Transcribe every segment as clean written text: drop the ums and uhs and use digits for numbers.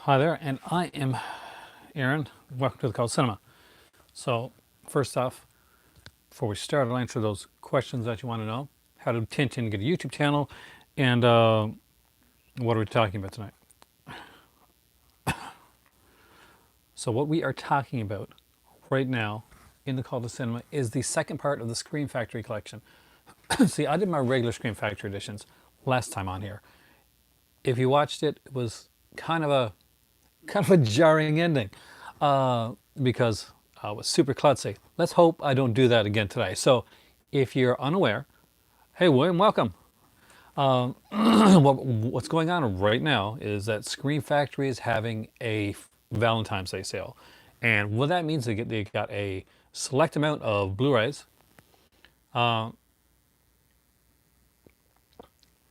Hi there, and I am Aaron. Welcome to the Cult Cinema. So, first off, before we start, I'll answer those questions that you want to know. How to tint and get a YouTube channel, and what are we talking about tonight? So, what we are talking about right now in the Cult Cinema is the second part of the Scream Factory collection. See, I did my regular Scream Factory editions last time on here. If you watched it, it was kind of a jarring ending because I was super klutzy. Let's hope I don't do that again today. So, if you're unaware, hey William, welcome. What's going on right now is that Scream Factory is having a Valentine's Day sale, and what that means they got a select amount of Blu-rays.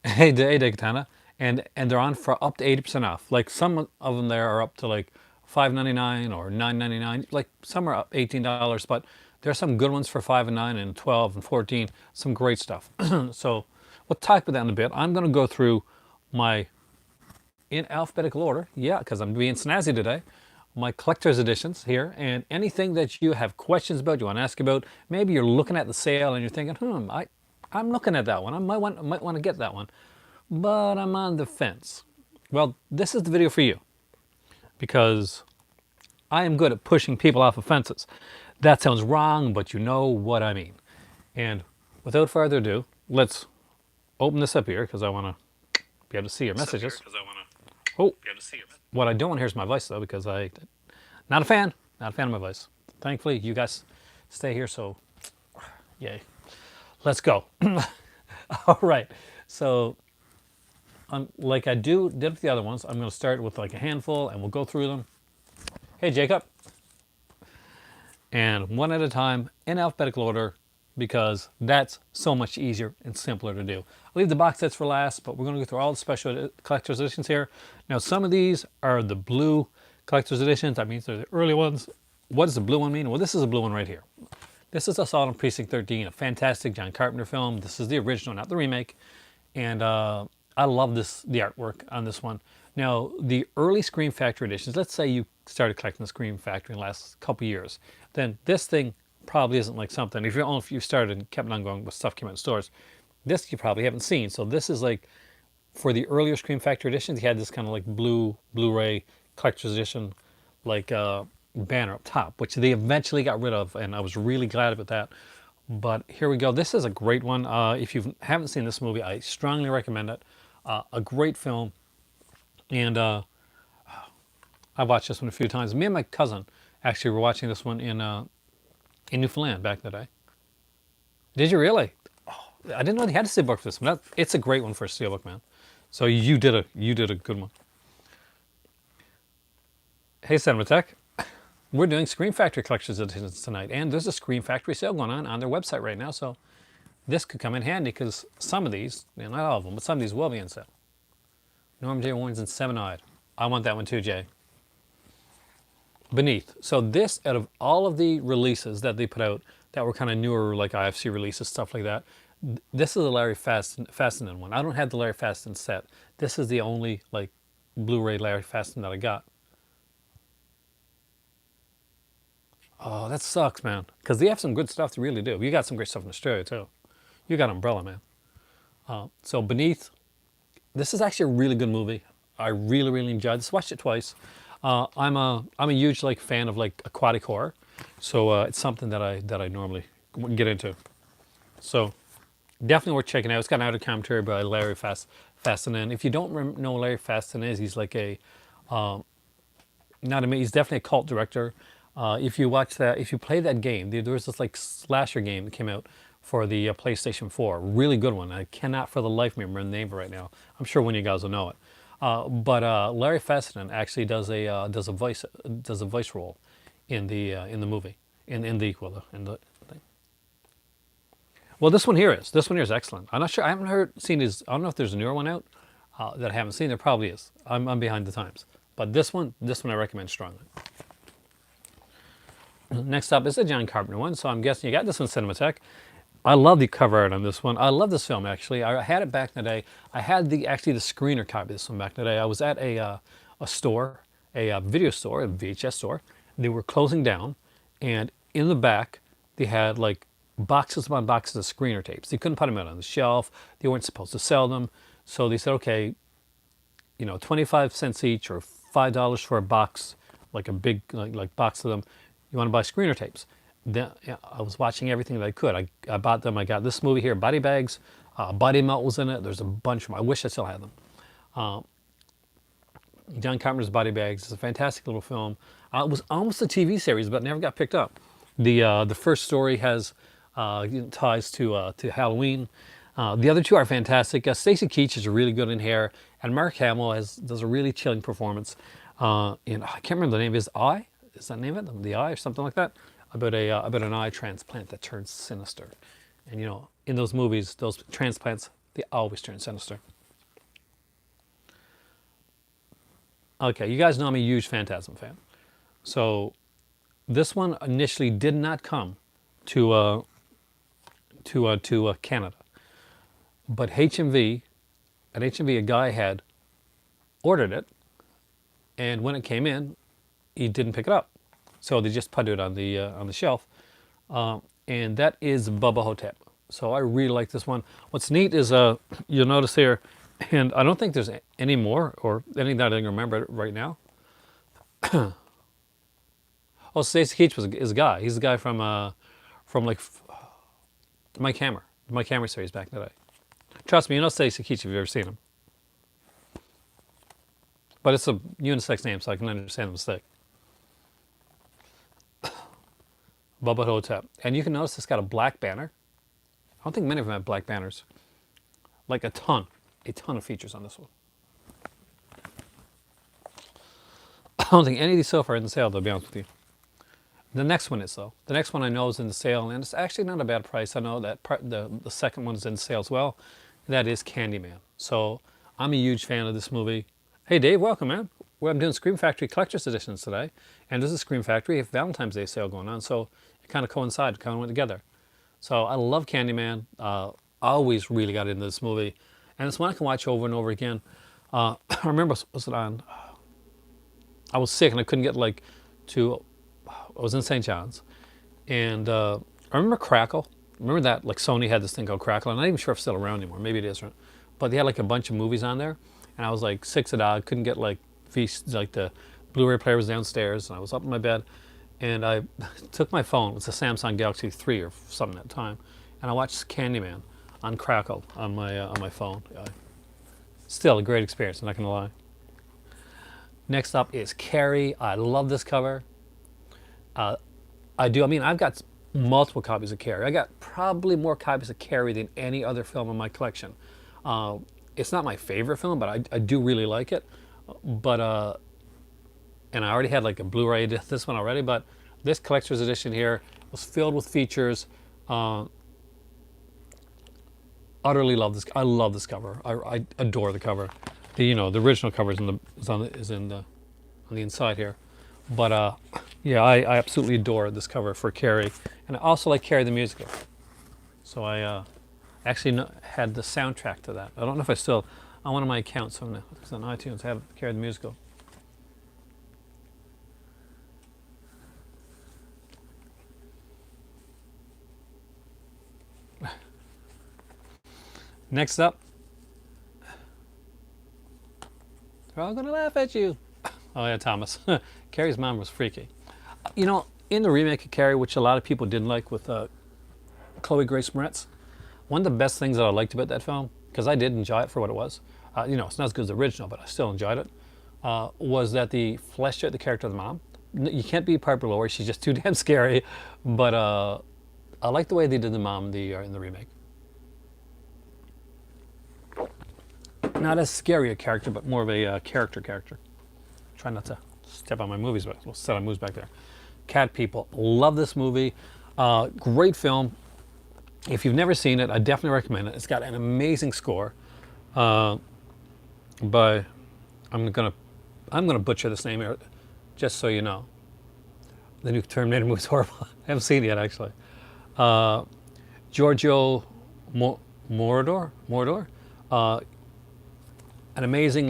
Hey, Katana, and they're on for up to 80% off. Like some of them there are up to like $5.99 or $9.99. Like some are up $18, but there's some good ones for 5 and 9 and 12 and 14. Some great stuff. So we'll talk about that in a bit. I'm going to go through my in alphabetical order. Yeah, because I'm being snazzy today. My collector's editions here, and anything that you have questions about, you want to ask about. Maybe you're looking at the sale and you're thinking, I'm looking at that one. I might want to get that one, but I'm on the fence. Well, this is the video for you because I am good at pushing people off of fences. That sounds wrong, but you know what I mean. And without further ado, let's open this up here because I want to be able to see your messages. Oh, what I don't want to hear is my voice though, because not a fan of my voice. Thankfully, you guys stay here, so yay. Let's go. All right. So, like I did with the other ones, I'm going to start with like a handful, and we'll go through them. Hey, Jacob. And one at a time in alphabetical order, because that's so much easier and simpler to do. I'll leave the box sets for last, but we're going to go through all the special collector's editions here. Now, some of these are the blue collector's editions. That means they're the early ones. What does the blue one mean? Well, this is a blue one right here. This is Assault on Precinct 13, a fantastic John Carpenter film. This is the original, not the remake. And I love the artwork on this one. Now, the early Scream Factory editions, let's say you started collecting the Scream Factory in the last couple years, then this thing probably isn't like something. If you started and kept on going with stuff came out in stores, this you probably haven't seen. So this is like, for the earlier Scream Factory editions, you had this kind of like Blu-ray collector's edition, like banner up top, which they eventually got rid of, and I was really glad about that. But here we go. This is a great one. If you haven't seen this movie, I strongly recommend it. A great film, and I've watched this one a few times. Me and my cousin actually were watching this one in Newfoundland back in the day. Did you really? Oh, I didn't know they had a steelbook for this one. It's a great one for a steelbook, man. So you did a good one. Hey, Cinematech. We're doing Scream Factory collector's editions tonight, and there's a Scream Factory sale going on their website right now, so this could come in handy because some of these, not all of them, but some of these will be in sale. Norm J. Warren's in Seven-Eyed. I want that one too, Jay. Beneath. So this, out of all of the releases that they put out that were kind of newer, like IFC releases, stuff like that, this is a Larry Fessenden one. I don't have the Larry Fessenden set. This is the only like Blu-ray Larry Fessenden that I got. Oh, that sucks, man. Because they have some good stuff, they really do. You got some great stuff in Australia, too. You got Umbrella, man. So Beneath, this is actually a really good movie. I really, really enjoyed this. Watched it twice. I'm a huge like fan of like aquatic horror, so it's something that I normally wouldn't get into. So definitely worth checking out. It's got an outer commentary by Larry Fessenden. If you don't know Larry Fessenden he's like a he's definitely a cult director. If you watch that, if you play that game, there was this like slasher game that came out for the PlayStation 4. Really good one. I cannot for the life of me remember the name right now. I'm sure one of you guys will know it. But Larry Fessenden actually does a voice role in the movie in the thing. Well, this one here is excellent. I'm not sure. I haven't seen his. I don't know if there's a newer one out that I haven't seen. There probably is. I'm behind the times. But this one I recommend strongly. Next up is a John Carpenter one, so I'm guessing you got this one, Cinematech. I love the cover art on this one. I love this film, actually. I had it back in the day. I had the screener copy of this one back in the day. I was at a store, a video store, a VHS store. They were closing down, and in the back they had like boxes upon boxes of screener tapes. They couldn't put them out on the shelf. They weren't supposed to sell them, so they said, okay, 25 cents each or $5 for a box, like a big like box of them. You want to buy screener tapes? Then I was watching everything that I could. I bought them. I got this movie here, Body Bags. Body Melt was in it. There's a bunch of them. I wish I still had them. John Carpenter's Body Bags is a fantastic little film. It was almost a TV series, but never got picked up. The first story has ties to Halloween. The other two are fantastic. Stacy Keach is really good in here, and Mark Hamill does a really chilling performance. I can't remember the name of his eye. Is that the name of it? The Eye or something like that? About an eye transplant that turns sinister. And in those movies, those transplants, they always turn sinister. Okay, you guys know I'm a huge Phantasm fan. So this one initially did not come to Canada, but HMV, at HMV, a guy had ordered it, and when it came in, he didn't pick it up, so they just put it on the shelf, and that is Bubba Hotep. So I really like this one. What's neat is you'll notice here, and I don't think there's any more or any that I can remember right now. Oh, Stacy Keach is a guy. He's the guy from like Mike Hammer series back in the day. Trust me, you know Stacy Keach if you've ever seen him. But it's a unisex name, so I can understand the mistake. Bubba Hotep. And you can notice it's got a black banner. I don't think many of them have black banners. Like a ton of features on this one. I don't think any of these so far are in the sale, to be honest with you. The next one is, though. The next one I know is in the sale, and it's actually not a bad price. I know that the second one is in sale as well. That is Candyman. So I'm a huge fan of this movie. Hey, Dave, welcome, man. I'm doing Scream Factory Collector's Editions today. And this is Scream Factory, a Valentine's Day sale going on, so it kind of coincided, kind of went together. So I love Candyman. I always really got into this movie. And it's one I can watch over and over again. I remember, was it on? I was sick and I couldn't get I was in St. John's. And I remember Crackle. Remember that, like Sony had this thing called Crackle. I'm not even sure if it's still around anymore. Maybe it is. But they had like a bunch of movies on there. And I was like sick to dog. Couldn't get like the Blu-ray player was downstairs. And I was up in my bed. And I took my phone. It was a Samsung Galaxy 3 or something at the time. And I watched Candyman on Crackle on my phone. Still a great experience, I'm not going to lie. Next up is Carrie. I love this cover. I've got multiple copies of Carrie. I got probably more copies of Carrie than any other film in my collection. It's not my favorite film, but I do really like it. But and I already had like a Blu-ray this one already, but this collector's edition here was filled with features. Utterly love this. I love this cover. I adore the cover. The original cover is on the inside here. But yeah, I absolutely adore this cover for Carrie, and I also like Carrie the musical. So I actually had the soundtrack to that. I don't know if I still on one of my accounts on iTunes I have Carrie the musical. Next up, they're all gonna laugh at you. Oh yeah, Thomas. Carrie's mom was freaky. In the remake of Carrie, which a lot of people didn't like with Chloe Grace Moretz, one of the best things that I liked about that film, because I did enjoy it for what it was, it's not as good as the original, but I still enjoyed it, was that they fleshed out the character of the mom. You can't be Piper Laurie, she's just too damn scary, but I like the way they did the mom in the remake. Not as scary a character, but more of a character. Try not to step on my movies, but we'll set on moves back there. Cat People, love this movie. Great film. If you've never seen it, I definitely recommend it. It's got an amazing score by I'm gonna butcher this name here, just so you know. The new Terminator movie's horrible. I haven't seen it yet, actually. Giorgio Moroder. An amazing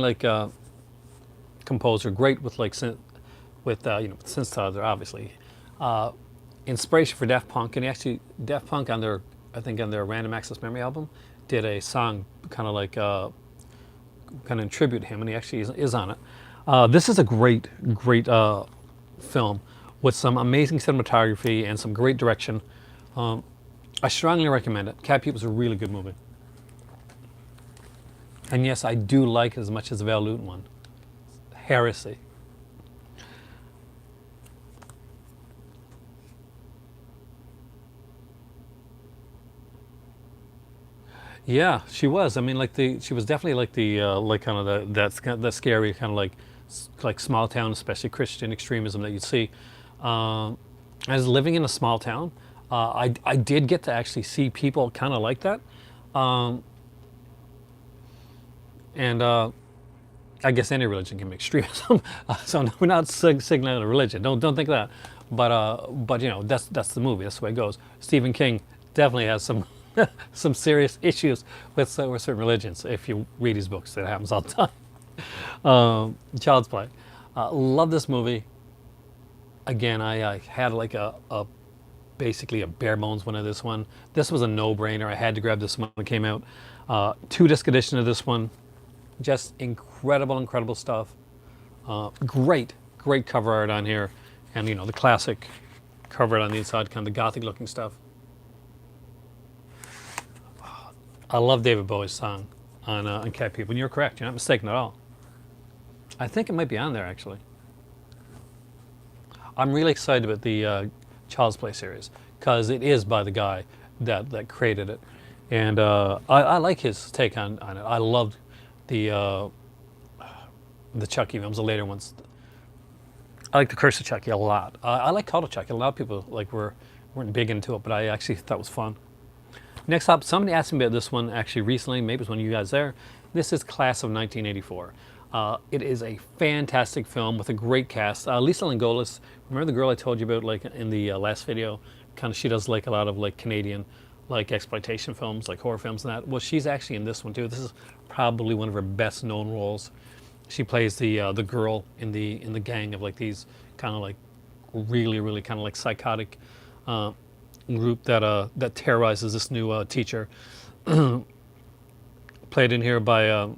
composer, great with like with synthesizer, obviously. Inspiration for Daft Punk, and actually Daft Punk on their, I think on their Random Access Memory album, did a song kind of like kind of in tribute to him, and he actually is on it. This is a great film with some amazing cinematography and some great direction. I strongly recommend it. Cat People is a really good movie. And yes, I do like it as much as the Val Lewton one. Heresy. Yeah, she was. I mean, she was definitely like the like kind of that scary kind of like small town, especially Christian extremism that you see. As living in a small town, I did get to actually see people kind of like that, and I guess any religion can be extremism. So we're not signaling a religion. Don't think that. But that's the movie. That's the way it goes. Stephen King definitely has some some serious issues with certain religions. If you read his books, that happens all the time. Child's Play. Love this movie. Again, I had like a basically a bare bones one of this one. This was a no-brainer. I had to grab this one when it came out. 2-disc edition of this one. Just incredible stuff. Great cover art on here, and the classic cover art on the inside, kind of the gothic looking stuff. I love David Bowie's song on Cat People, and you're correct. You're not mistaken at all. I think it might be on there actually. I'm really excited about the Child's Play series because it is by the guy that created it, and I like his take on it. I loved the Chucky films, the later ones. I like The Curse of Chucky a lot. I like Cult of Chucky. A lot of people weren't big into it, but I actually thought it was fun. Next up, somebody asked me about this one actually recently. Maybe it was one of you guys there. This is Class of 1984. It is a fantastic film with a great cast. Lisa Langoulis, remember the girl I told you about like in the last video? Kind of, she does like a lot of like Canadian like exploitation films, like horror films and that. Well, she's actually in this one too. This is probably one of her best known roles. She plays the girl in the gang of like these kind of like really kind of like psychotic group that terrorizes this new teacher. Played in here by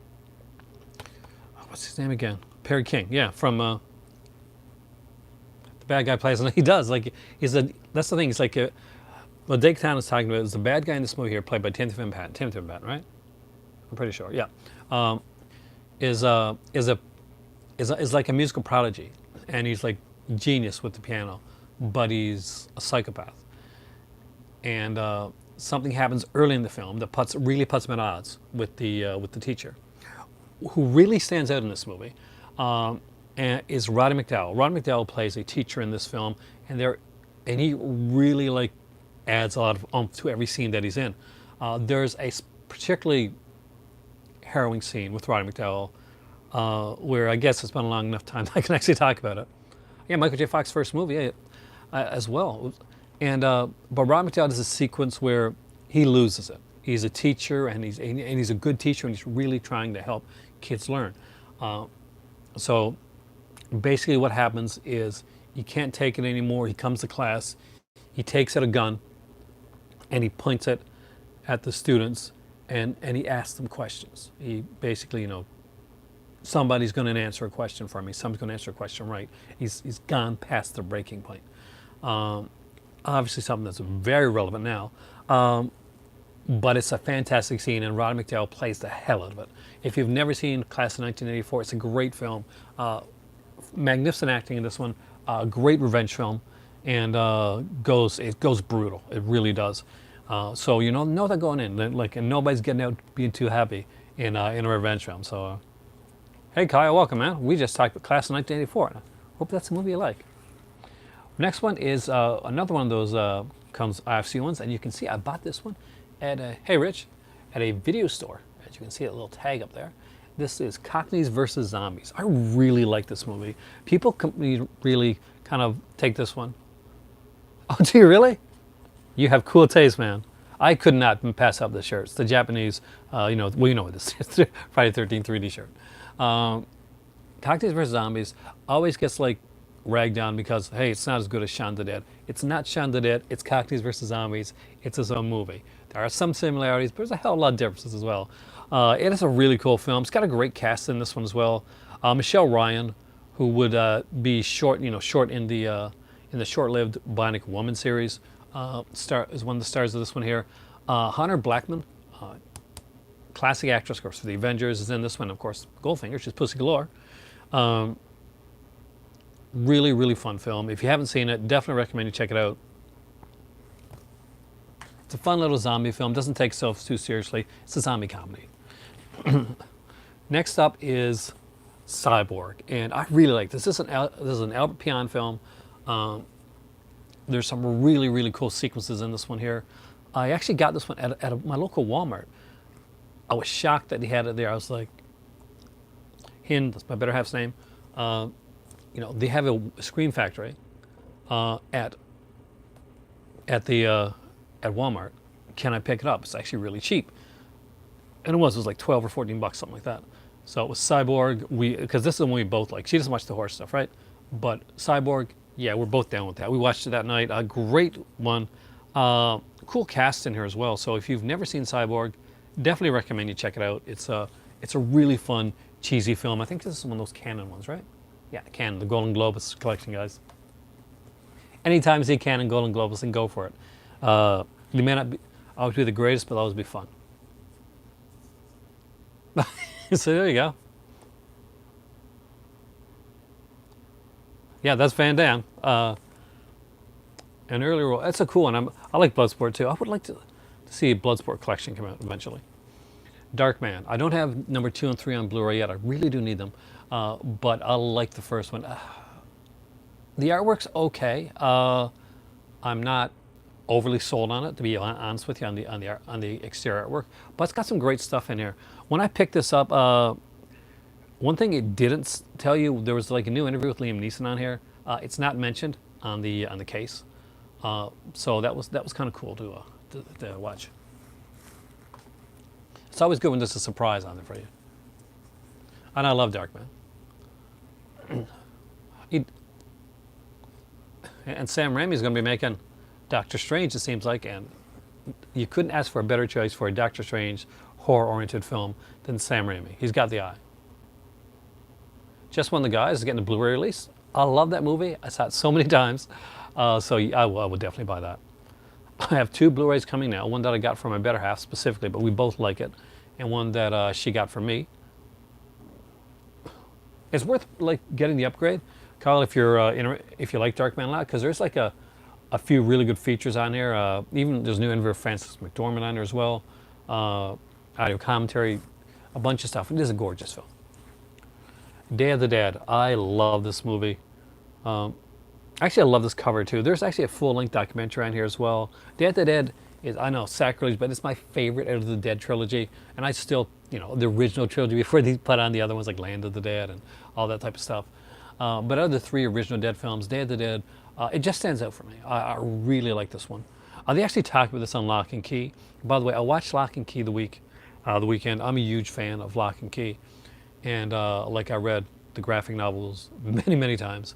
what's his name again? Perry King. Yeah, from the bad guy plays, and he does like that's the thing. It's like what Dave Town is talking about is the bad guy in this movie here, played by Timothy Van Patten, right? I'm pretty sure. Yeah, is like a musical prodigy, and he's like genius with the piano, but he's a psychopath. And something happens early in the film that really puts him at odds with the teacher, who really stands out in this movie, and is Roddy McDowall. Roddy McDowall plays a teacher in this film, and he really like adds a lot of oomph to every scene that he's in. There's a particularly harrowing scene with Roddy McDowall, where I guess it's been a long enough time I can actually talk about it. Yeah, Michael J. Fox's first movie as well. And but Roddy McDowall does a sequence where he loses it. He's a teacher, and he's a good teacher, and he's really trying to help kids learn. So basically, what happens is he can't take it anymore. He comes to class, he takes out a gun, and he points it at the students, and he asks them questions. He basically, somebody's going to answer a question for me. Somebody's going to answer a question right. He's gone past the breaking point. Obviously something that's very relevant now, but it's a fantastic scene, and Roddy McDowall plays the hell out of it. If you've never seen Class of 1984, it's a great film. Magnificent acting in this one, great revenge film, and it goes brutal. It really does. So know that going in, and nobody's getting out being too happy in a revenge film. So, hey Kyle, welcome, man. We just talked about Class of 1984. Hope that's a movie you like. Next one is another one of those comes IFC ones, and you can see I bought this one at hey Rich, at a video store. As you can see, a little tag up there. This is Cockneys versus Zombies. I really like this movie. People really kind of take this one. Oh, do you really? You have cool taste, man. I could not pass up this shirt. It's the Japanese, what this is. Friday the 13th 3D shirt. Cockneys vs. Zombies always gets like ragged on because, hey, it's not as good as Shaun of the Dead. It's not Shaun of the Dead, it's Cockneys vs. Zombies. It's its own movie. There are some similarities, but there's a hell of a lot of differences as well. It is a really cool film. It's got a great cast in this one as well. Michelle Ryan, who would be short in the short-lived Bionic Woman series, is one of the stars of this one here. Hunter Blackman, classic actress, of course, for the Avengers, is in this one. Of course, Goldfinger, she's Pussy Galore. Really, really fun film. If you haven't seen it, definitely recommend you check it out. It's a fun little zombie film. Doesn't take itself too seriously. It's a zombie comedy. Next up is Cyborg, and I really like this. This is an Albert Pion film. There's some really, really cool sequences in this one here. I actually got this one at my local Walmart. I was shocked that he had it there. I was like, that's my better half's name. They have a Scream Factory at Walmart. Can I pick it up? It's actually really cheap. And it was like 12 or 14 bucks, something like that. So it was Cyborg. Because this is the one we both like. She doesn't watch the horror stuff, right? But Cyborg, yeah, we're both down with that. We watched it that night. A great one. Cool cast in here as well. So if you've never seen Cyborg, definitely recommend you check it out. It's a really fun, cheesy film. I think this is one of those Canon ones, right? Yeah, Canon, the Golden Globus collection, guys. Anytime you see Canon Golden Globus, then go for it. They may not always be the greatest, but they'll always be fun. So there you go. Yeah, that's Van Damme. An earlier role. That's a cool one. I like Bloodsport too. I would like to see a Bloodsport collection come out eventually. Darkman. I don't have number 2 and 3 on Blu-ray yet. I really do need them. But I like the first one. The artwork's okay. I'm not overly sold on it, to be honest with you, on the exterior artwork. But it's got some great stuff in here. When I picked this up, one thing it didn't tell you, there was like a new interview with Liam Neeson on here. It's not mentioned on the case. So that was kind of cool to watch. It's always good when there's a surprise on there for you. And I love Darkman. And Sam Raimi's going to be making Doctor Strange, it seems like, and you couldn't ask for a better choice for a Doctor Strange horror-oriented film than Sam Raimi. He's got the eye. Just One of the Guys is getting a Blu-ray release. I love that movie. I saw it so many times. So I would definitely buy that. I have 2 Blu-rays coming now. One that I got from my better half specifically, but we both like it, and one that she got from me. It's worth like getting the upgrade, Kyle, if you're if you like Darkman a lot, because there's like a few really good features on here. Even there's a new interview with Frances McDormand on there as well. Audio commentary, a bunch of stuff. It is a gorgeous film. Day of the Dead. I love this movie. Actually, I love this cover too. There's actually a full-length documentary on here as well. Day of the Dead is, I know, sacrilege, but it's my favorite out of the Dead trilogy. And I still, the original trilogy before they put on the other ones like Land of the Dead and all that type of stuff. But out of the 3 original Dead films, Day of the Dead, it just stands out for me. I really like this one. They actually talked about this on Lock and Key. By the way, I watched Lock and Key the weekend. I'm a huge fan of Lock and Key. And like I read the graphic novels many, many times.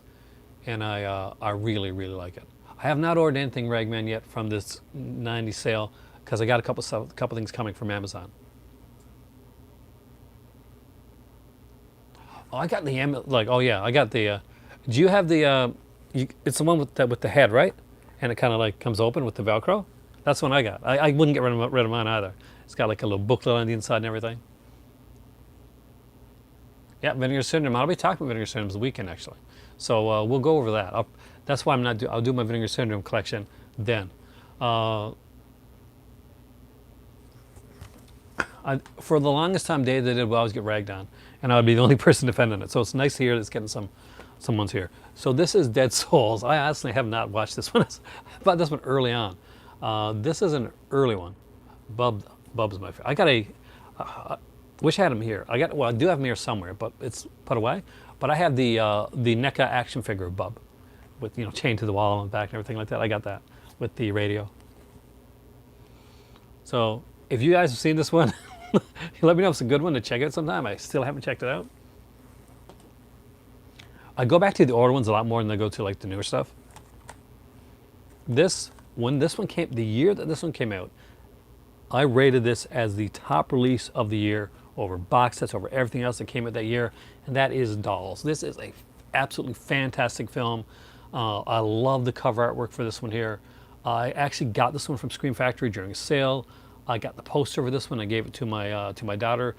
And I really, really like it. I have not ordered anything Ragman yet from this 90 sale because I got a couple things coming from Amazon. Oh, I got the I got the. Do you have the? It's the one with the head, right? And it kind of like comes open with the Velcro. That's the one I got. I wouldn't get rid of mine either. It's got like a little booklet on the inside and everything. Yeah, Vinegar Syndrome. I'll be talking about Vinegar Syndrome this weekend actually. So we'll go over that. That's why I'll do my Vinegar Syndrome collection then. For the longest time, Day They Did will always get ragged on, and I would be the only person defending it. So it's nice to hear that it's getting someone's here. So this is Dead Souls. I honestly have not watched this one. I bought this one early on. This is an early one. Bub's my favorite. I got wish I had him here. I do have him here somewhere, but it's put away. But I have the NECA action figure of Bub, with chained to the wall on the back and everything like that. I got that with the radio. So if you guys have seen this one, let me know if it's a good one to check out sometime. I still haven't checked it out. I go back to the older ones a lot more than I go to like the newer stuff. When this one came, the year that this one came out, I rated this as the top release of the year over box sets, over everything else that came out that year, and that is Dolls. This is a absolutely fantastic film. I love the cover artwork for this one here. I actually got this one from Scream Factory during a sale. I got the poster for this one. I gave it to my daughter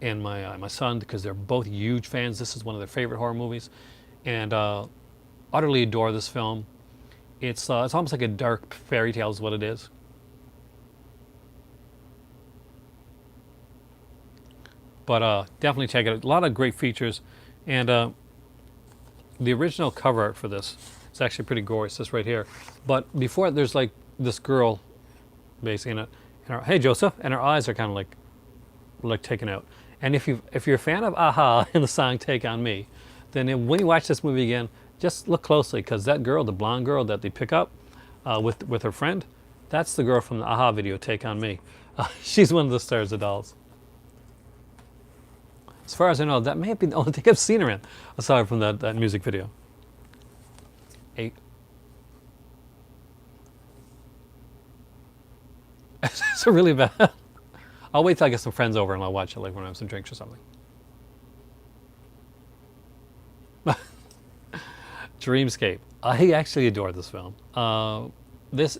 and my son because they're both huge fans. This is one of their favorite horror movies, and utterly adore this film. It's almost like a dark fairy tale is what it is. But definitely check it out. A lot of great features, and the original cover art for this is actually pretty gory. It's this right here. But before it, there's like this girl, basically, and her, hey Joseph, and her eyes are kind of like taken out. And if you're a fan of Aha and the song "Take on Me," then when you watch this movie again, just look closely because that girl, the blonde girl that they pick up with her friend, that's the girl from the Aha video "Take on Me." She's one of the stars of Dolls. As far as I know, that may have been the only thing I've seen her in, aside from that music video. 8. It's really bad. I'll wait till I get some friends over and I'll watch it like when I have some drinks or something. Dreamscape. I actually adore this film. The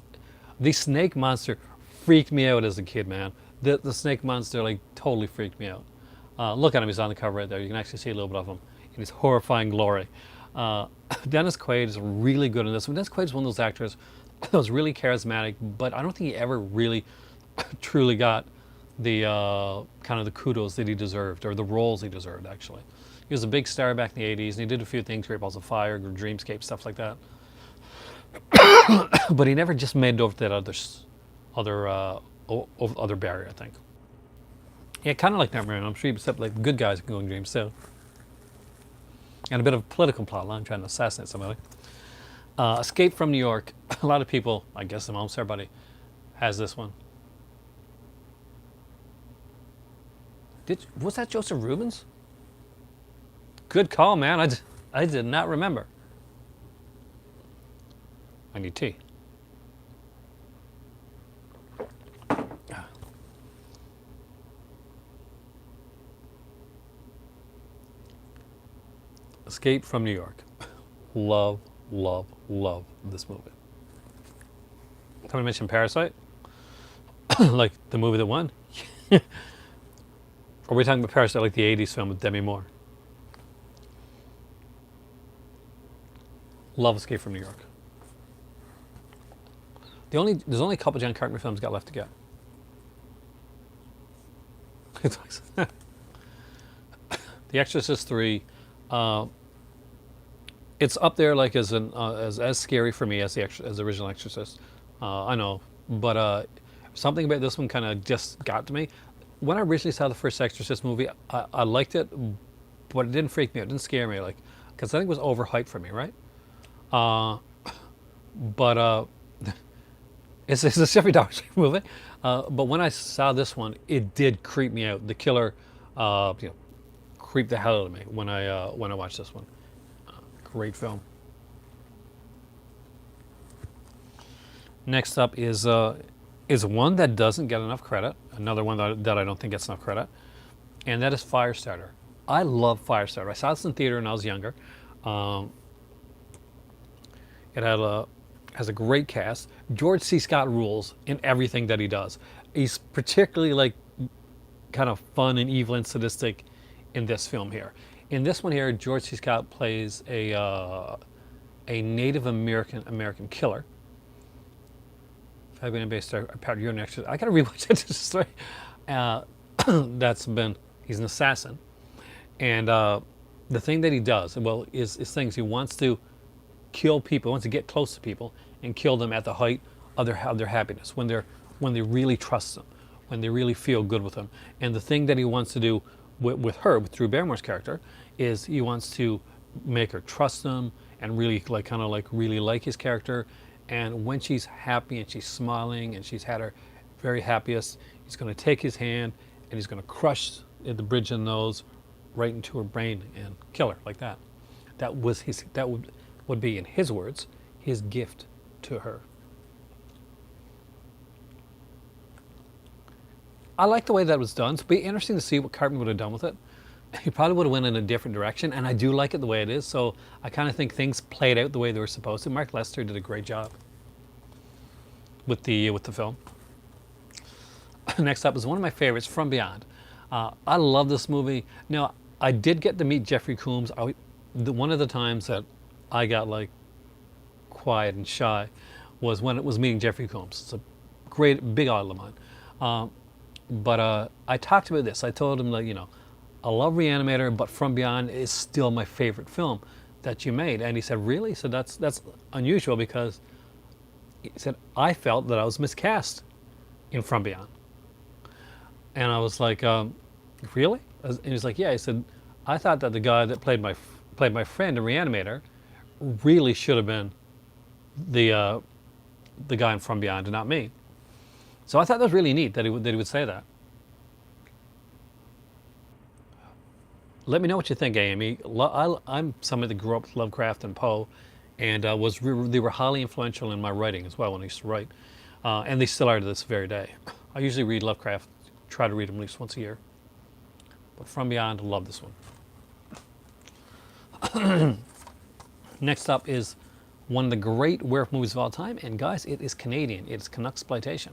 snake monster freaked me out as a kid, man. The snake monster like totally freaked me out. Look at him, he's on the cover right there. You can actually see a little bit of him in his horrifying glory. Dennis Quaid is really good in this one. Dennis Quaid is one of those actors that was really charismatic, but I don't think he ever really truly got the kind of the kudos that he deserved, or the roles he deserved, actually. He was a big star back in the 80s, and he did a few things, Great Balls of Fire, Dreamscape, stuff like that. But he never just made it over to that other barrier, I think. Yeah, kind of like Nightmare on Elm Street, except like good guys can go in dreams too. And a bit of a political plot line, trying to assassinate somebody. Escape from New York. A lot of people, I guess almost everybody, has this one. Was that Joseph Rubens? Good call, man. I did not remember. I need tea. Escape from New York. Love, love, love this movie. Somebody mentioned Parasite? Like the movie that won? Or are we talking about Parasite like the 80s film with Demi Moore? Love Escape from New York. There's only a couple John Carpenter films got left to get. The Exorcist 3. It's up there like as scary for me as the original Exorcist. I know, but something about this one kind of just got to me. When I originally saw the first Exorcist movie, I liked it, but it didn't freak me out. It didn't scare me, like, because I think it was overhyped for me, right? But it's a Jeffrey Dahmer movie. But when I saw this one, it did creep me out. The killer, creeped the hell out of me when I watched this one. Great film. Next up is one that doesn't get enough credit. Another one that I don't think gets enough credit, and that is Firestarter. I love Firestarter. I saw this in theater when I was younger. It has a great cast. George C. Scott rules in everything that he does. He's particularly like kind of fun and evil and sadistic in this film here. In this one here, George C. Scott plays a Native American killer. If I've been based part of your next, I gotta rewatch that story. He's an assassin, and the thing that he does, well, is things he wants to kill people, wants to get close to people and kill them at the height of their happiness, when they really trust them, when they really feel good with them. And the thing that he wants to do with Drew Barrymore's character, is he wants to make her trust him and really really like his character. And when she's happy and she's smiling and she's had her very happiest, he's going to take his hand and he's going to crush the bridge of the nose right into her brain and kill her like that. would be, in his words, his gift to her. I like the way that was done. It'd be interesting to see what Cartman would have done with it. He probably would have went in a different direction, and I do like it the way it is. So I kind of think things played out the way they were supposed to. Mark Lester did a great job with the film. Next up is one of my favorites, From Beyond. I love this movie. Now, I did get to meet Jeffrey Combs. One of the times that I got like quiet and shy was when it was meeting Jeffrey Combs. It's a great, big idol of mine. But I talked about this. I told him, like, I love Reanimator, but From Beyond is still my favorite film that you made. And he said, really? So that's unusual, because he said, I felt that I was miscast in From Beyond. And I was like, really? And he's like, yeah. He said, I thought that the guy that played my friend in Reanimator really should have been the guy in From Beyond and not me. So I thought that was really neat that he would say that. Let me know what you think, Amy. I'm somebody that grew up with Lovecraft and Poe, and they were highly influential in my writing as well when I used to write, and they still are to this very day. I usually read Lovecraft, try to read them at least once a year. But From Beyond, love this one. Next up is one of the great werewolf movies of all time, and guys, it is Canadian. It is Canucksploitation.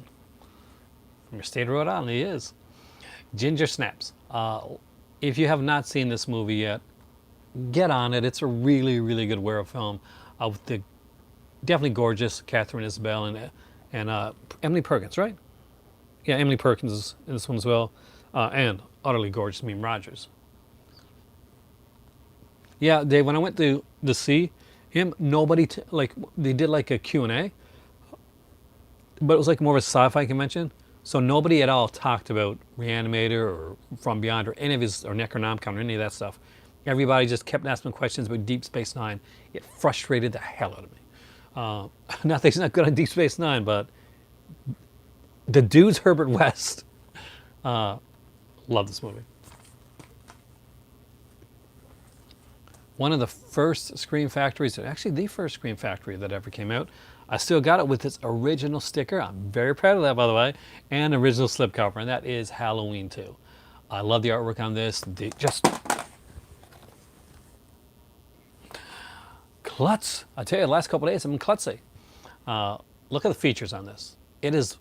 From your state of Rhode Island, it is. Ginger Snaps. If you have not seen this movie yet, get on it. It's a really, really good werewolf film with the definitely gorgeous Catherine Isabelle and Emily Perkins, right? Yeah, Emily Perkins is in this one as well, and utterly gorgeous Meme Rogers. Yeah, Dave, when I went to see him, nobody they did like a Q&A, but it was like more of a sci-fi convention. So nobody at all talked about Reanimator or From Beyond or any of his, or Necronomicon or any of that stuff. Everybody just kept asking questions about Deep Space Nine. It frustrated the hell out of me. Not that he's not good on Deep Space Nine, but the dude's Herbert West. Love this movie. One of the first Scream Factories, actually the first Scream Factory that ever came out. I still got it with its original sticker. I'm very proud of that, by the way, and original slipcover, and that is Halloween 2. I love the artwork on this. Klutz. I tell you, the last couple of days I've been klutzy. Look at the features on this. It is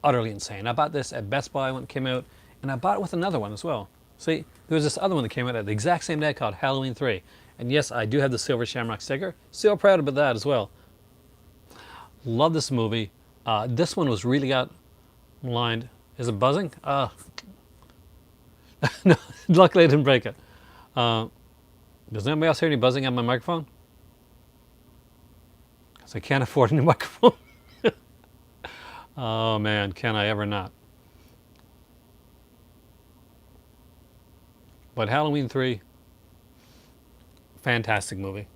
utterly insane. I bought this at Best Buy when it came out, and I bought it with another one as well. See, there was this other one that came out at the exact same day called Halloween 3. And yes, I do have the Silver Shamrock sticker. Still proud about that as well. Love this movie. This one was really got lined. Is it buzzing? No, luckily I didn't break it. Does anybody else hear any buzzing on my microphone? Because I can't afford a new microphone. Oh man, can I ever not? But Halloween 3, fantastic movie.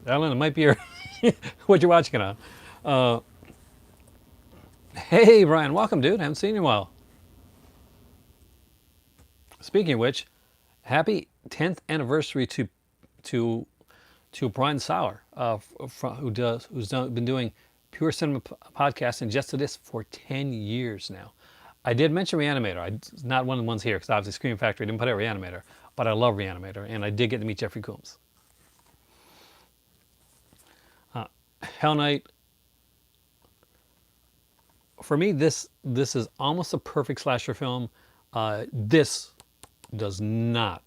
Ellen, it might be your what you're watching it on. Hey, Brian, welcome, dude. Haven't seen you in a while. Speaking of which, happy 10th anniversary to Brian Sauer, who's been doing Pure Cinema podcast and just to this for 10 years now. I did mention Reanimator. Not one of the ones here because obviously Scream Factory didn't put out Reanimator, but I love Reanimator, and I did get to meet Jeffrey Combs. Hell Night. For me, this is almost a perfect slasher film. This does not.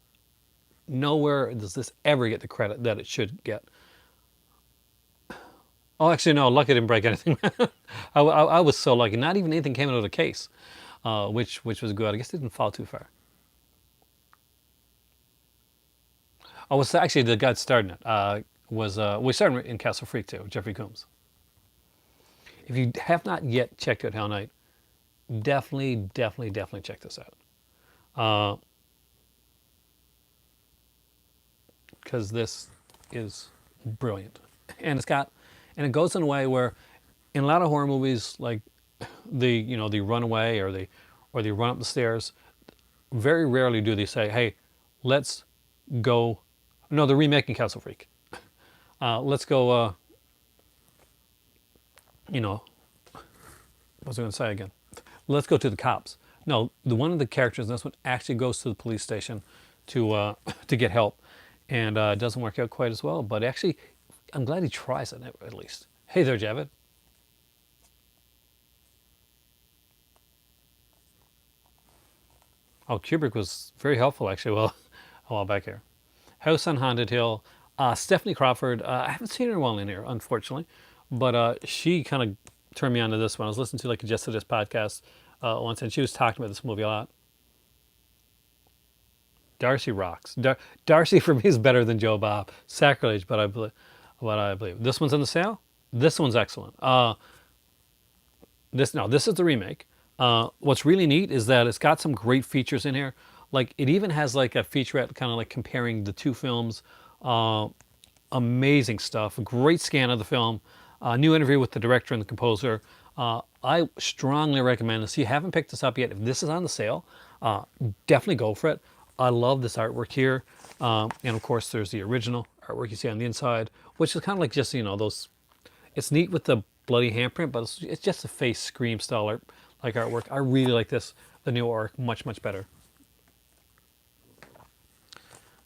Nowhere does this ever get the credit that it should get. Oh, actually, no. Lucky I didn't break anything. I was so lucky. Not even anything came out of the case, which was good. I guess it didn't fall too far. Oh, it's actually the guy starting it. We started in Castle Freak too, Jeffrey Combs. If you have not yet checked out Hell Night, definitely check this out. Because this is brilliant, and it goes in a way where, in a lot of horror movies, like they run away or they run up the stairs. Very rarely do they say, "Hey, let's go No, they're remaking Castle Freak. Let's go. You know, what was I going to say again? Let's go to the cops. No, the one of the characters in this one actually goes to the police station to to get help, and it doesn't work out quite as well. But actually, I'm glad he tries it at least. Hey there, Javid. Oh, Kubrick was very helpful actually. Well, a while back here. House on Haunted Hill. Stephanie Crawford. I haven't seen her in a while in here, unfortunately, but she kind of turned me on to this one. I was listening to like a Just to This podcast once, and she was talking about this movie a lot. Darcy rocks. Darcy for me is better than Joe Bob. Sacrilege, but I believe what I believe. This one's on the sale. This one's excellent. This is the remake. What's really neat is that it's got some great features in here. Like it even has like a featurette kind of like comparing the two films. Amazing stuff. Great scan of the film. New interview with the director and the composer. I strongly recommend this. If you haven't picked this up yet, if this is on the sale, definitely go for it. I love this artwork here. And of course, there's the original artwork you see on the inside, which is kind of like just, those. It's neat with the bloody handprint, but it's just a face scream style art, like artwork. I really like this, the new arc, much, much better.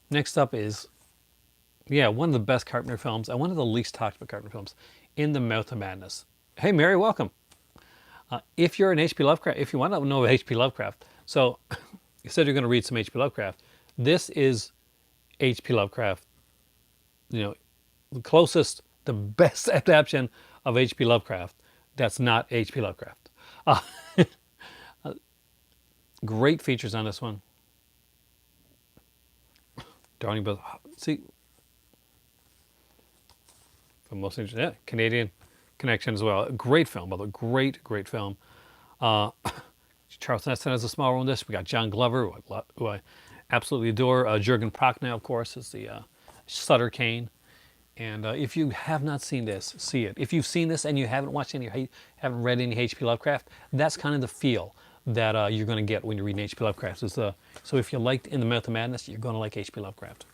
Next up is, one of the best Carpenter films and one of the least talked about Carpenter films, In the Mouth of Madness. Hey, Mary, welcome. If you're an H.P. Lovecraft, if you want to know about H.P. Lovecraft, so you said you're going to read some H.P. Lovecraft. This is H.P. Lovecraft, the closest, the best adaptation of H.P. Lovecraft that's not H.P. Lovecraft. Great features on this one. Darling, but see, from most interesting, Canadian connection as well. Great film, by the way, great film. Charles Neston has a small role in this. We got John Glover, who I absolutely adore. Jurgen Prochnow, of course, is the Sutter Cain. And if you have not seen this, see it. If you've seen this and you haven't watched any, haven't read any H.P. Lovecraft, that's kind of the feel that you're going to get when you read H.P. Lovecraft. So if you liked In the Mouth of Madness, you're going to like H.P. Lovecraft.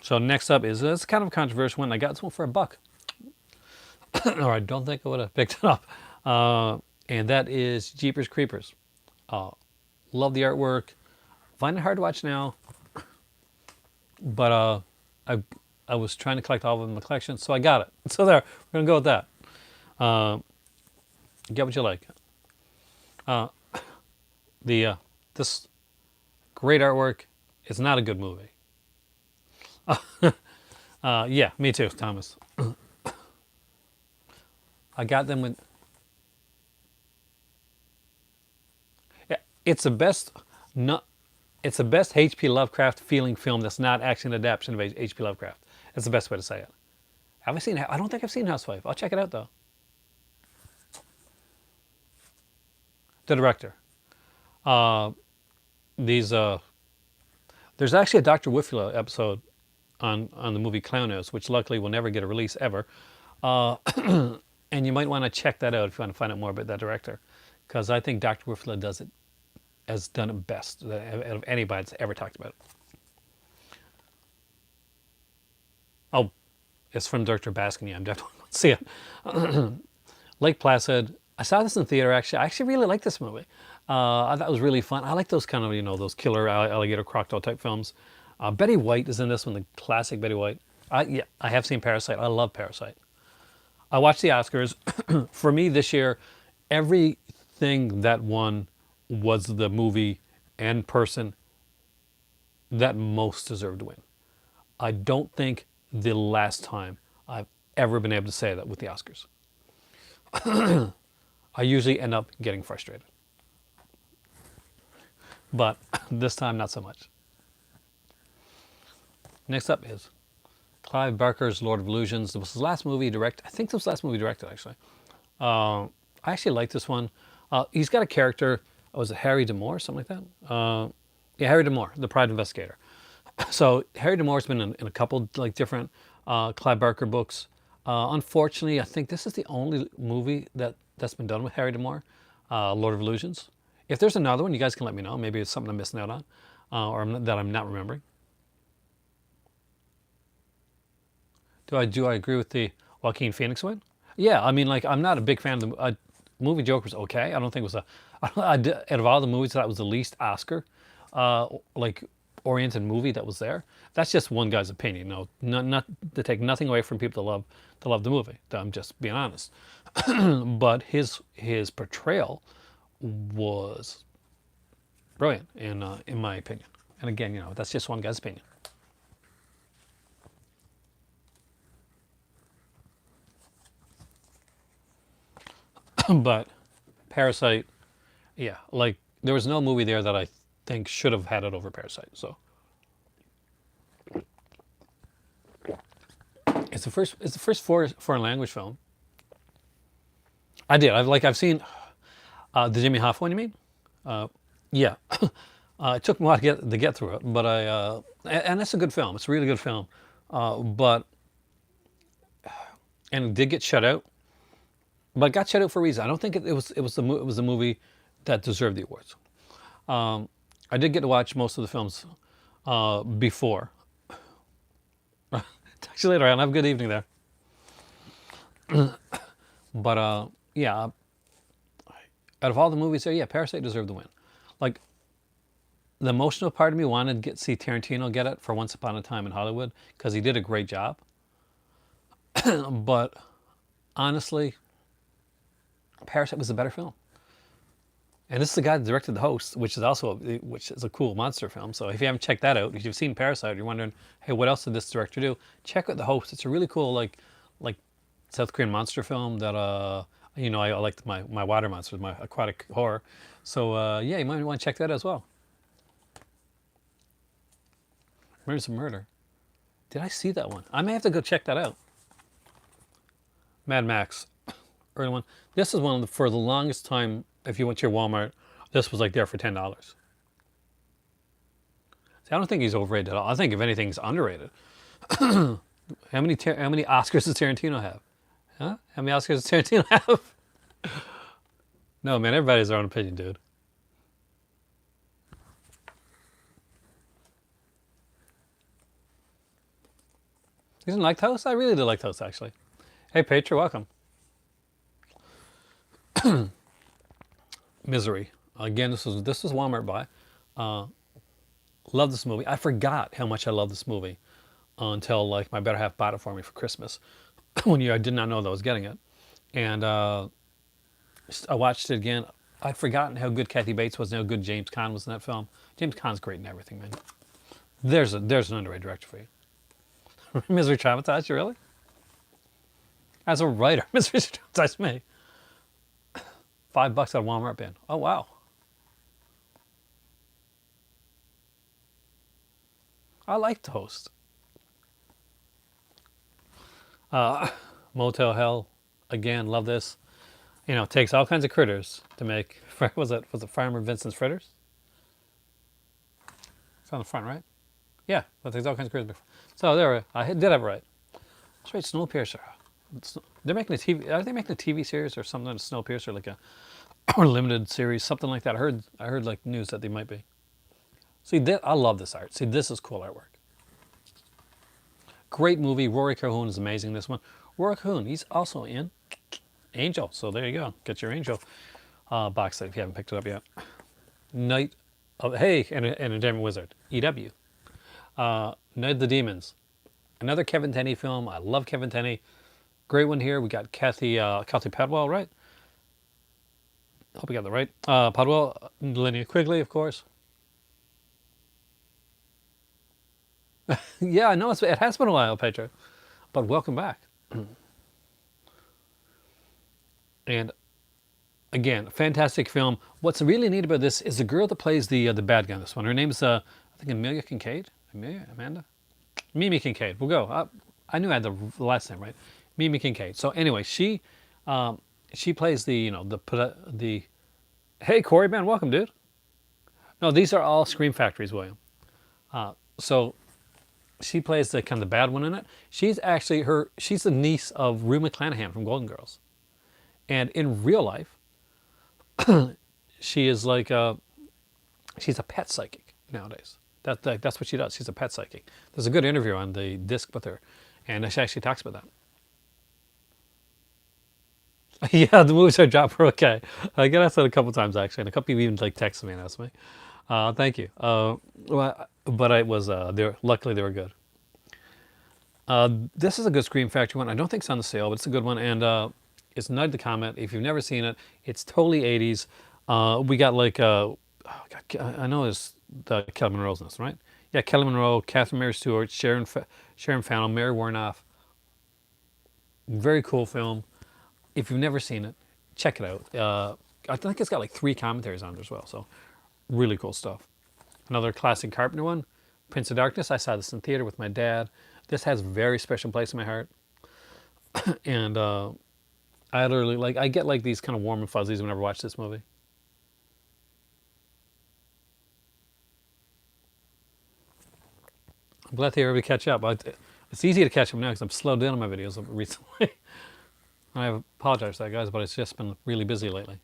So next up is, it's kind of a controversial one. I got this one for $1. Or I don't think I would have picked it up. And that is Jeepers Creepers. Love the artwork. Find it hard to watch now. But I was trying to collect all of them in the collection, so I got it. So there, we're going to go with that. Get what you like. This great artwork. It's not a good movie. Yeah, me too, Thomas. I got them with. Yeah, it's the best. It's the best H.P. Lovecraft feeling film that's not actually an adaptation of H.P. Lovecraft. That's the best way to say it. Have I seen? I don't think I've seen Housewife. I'll check it out though. The director. There's actually a Dr. Whiffula episode on the movie Clown House, which luckily will never get a release ever. And you might want to check that out if you want to find out more about that director, because I think Dr. Whiffula has done it best out of anybody that's ever talked about it. Oh, it's from Dr. Baskin. Yeah, I'm definitely going to see it. Lake Placid. I saw this in the theater, actually. I actually really like this movie. I thought it was really fun. I like those kind of, those killer alligator crocodile type films. Betty White is in this one, the classic Betty White. I have seen Parasite. I love Parasite. I watched the Oscars. For me this year, everything that won was the movie and person that most deserved to win. I don't think the last time I've ever been able to say that with the Oscars. I usually end up getting frustrated. But this time, not so much. Next up is Clive Barker's Lord of Illusions. This was his last movie directed. I think this was the last movie directed, actually. I actually like this one. He's got a character. Was it Harry D'Amour, something like that? Yeah, Harry D'Amour, the private investigator. So Harry D'Amour's been in a couple different Clive Barker books. Unfortunately, I think this is the only movie that's been done with Harry D'Amour, Lord of Illusions. If there's another one, you guys can let me know. Maybe it's something I'm missing out on, or that I'm not remembering. Do I agree with the Joaquin Phoenix win? Yeah, I mean, like, I'm not a big fan of the movie. Joker was okay. I don't think it was a. Out of all the movies, that was the least Oscar, like, oriented movie that was there. That's just one guy's opinion. No, not to take nothing away from people to love the movie. I'm just being honest. But his portrayal was brilliant in my opinion. And again, that's just one guy's opinion. But Parasite, yeah, like, there was no movie there that I think should have had it over Parasite. So it's the first foreign language film. I did. I've seen the Jimmy Hoffa one. You mean? Yeah. It took me a while to get through it, but and it's a good film. It's a really good film. But and it did get shut out, but it got shut out for a reason. I don't think it was the movie that deserved the awards. I did get to watch most of the films before. Talk to you later, Alan. Have a good evening there. But yeah, out of all the movies there, yeah, Parasite deserved the win. Like, the emotional part of me wanted to see Tarantino get it for Once Upon a Time in Hollywood because he did a great job. But honestly, Parasite was the better film. And this is the guy that directed The Host, which is a cool monster film. So if you haven't checked that out, if you've seen Parasite, you're wondering, hey, what else did this director do? Check out The Host. It's a really cool like South Korean monster film that I like my water monsters, my aquatic horror. So yeah, you might want to check that out as well. Murder's a Murder. Did I see that one? I may have to go check that out. Mad Max, early one. This is one of for the longest time. If you went to your Walmart, this was like there for $10. See, I don't think he's overrated at all. I think if anything, he's underrated. How many Oscars does Tarantino have? Huh? How many Oscars does Tarantino have? No, man, everybody has their own opinion, dude. You didn't like Toast? I really did like Toast, actually. Hey, Petra, welcome. Misery. Again, this was Walmart buy. Love this movie. I forgot how much I love this movie until, like, my better half bought it for me for Christmas. One year I did not know that I was getting it, and I watched it again. I'd forgotten how good Kathy Bates was and how good James Caan was in that film. James Caan's great in everything, man. There's an underrated director for you. Misery traumatized you, really? As a writer, Misery traumatized me. $5 at a Walmart bin. Oh, wow. I like Toast. Motel Hell, again, love this. It takes all kinds of critters to make. Was it Farmer Vincent's Fritters? It's on the front, right? Yeah, that takes all kinds of critters. So there, I did have it right. That's right, Snowpiercer. They're making a TV. Are they making a TV series or something? Snowpiercer, like a or limited series, something like that. I heard like news that they might be. See, I love this art. See, this is cool artwork. Great movie. Rory Calhoun is amazing. This one. Rory Calhoun, he's also in Angel. So there you go. Get your Angel box set if you haven't picked it up yet. Night of and a Demon Wizard. EW. Night of the Demons. Another Kevin Tenney film. I love Kevin Tenney. Great one here. We got Kathy Padwell, right? Hope we got that right. Padwell, Linnea Quigley, of course. Yeah, I know it has been a while, Pedro, but welcome back. And again, fantastic film. What's really neat about this is the girl that plays the bad guy in this one. Her name's I think Amelia Kincaid. Amanda, Mimi Kincaid. We'll go. I knew I had the last name right. Mimi Kincaid. So anyway, she plays the Hey Corey, man, welcome, dude. No, these are all Scream Factories, William. So she plays the kind of the bad one in it. She's actually she's the niece of Rue McClanahan from Golden Girls, and in real life, she is like she's a pet psychic nowadays. That's what she does. She's a pet psychic. There's a good interview on the disc with her, and she actually talks about that. Yeah, the movies I dropped were okay. I get asked that a couple times actually, and a couple people even like texted me and asked me. Thank you. But I was luckily they were good. This is a good Scream Factory one. I don't think it's on the sale, but it's a good one. And it's Night of the Comet. If you've never seen it, it's totally 80s. We got like, I know it's the Kelly Monroe's in this, right? Yeah, Kelly Monroe, Catherine Mary Stewart, Sharon Fallon, Mary Warnoff. Very cool film. If you've never seen it, check it out. I think it's got like 3 commentaries on it as well. So really cool stuff. Another classic Carpenter one, Prince of Darkness. I saw this in theater with my dad. This has a very special place in my heart. And I literally, like, I get like these kind of warm and fuzzies whenever I watch this movie. I'm glad they were able to catch up. It's easy to catch up now because I'm slowed down on my videos recently. I apologize for that, guys, but it's just been really busy lately.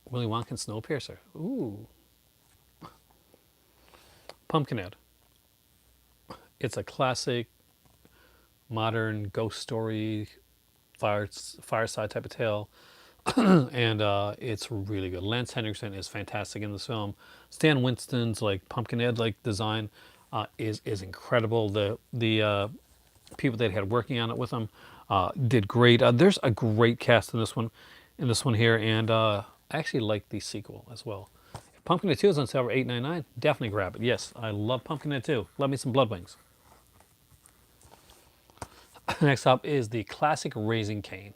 Willy Wonka and Snowpiercer. Ooh. Pumpkinhead. It's a classic, modern ghost story, fireside type of tale. And it's really good. Lance Henriksen is fantastic in this film. Stan Winston's like Pumpkinhead like design is incredible. The people that had working on it with him did great. There's a great cast in this one here, and I actually like the sequel as well. If Pumpkinhead 2 is on sale for $8.99, definitely grab it. Yes, I love Pumpkinhead 2. Love me some Bloodwings. Next up is the classic Raising Cain.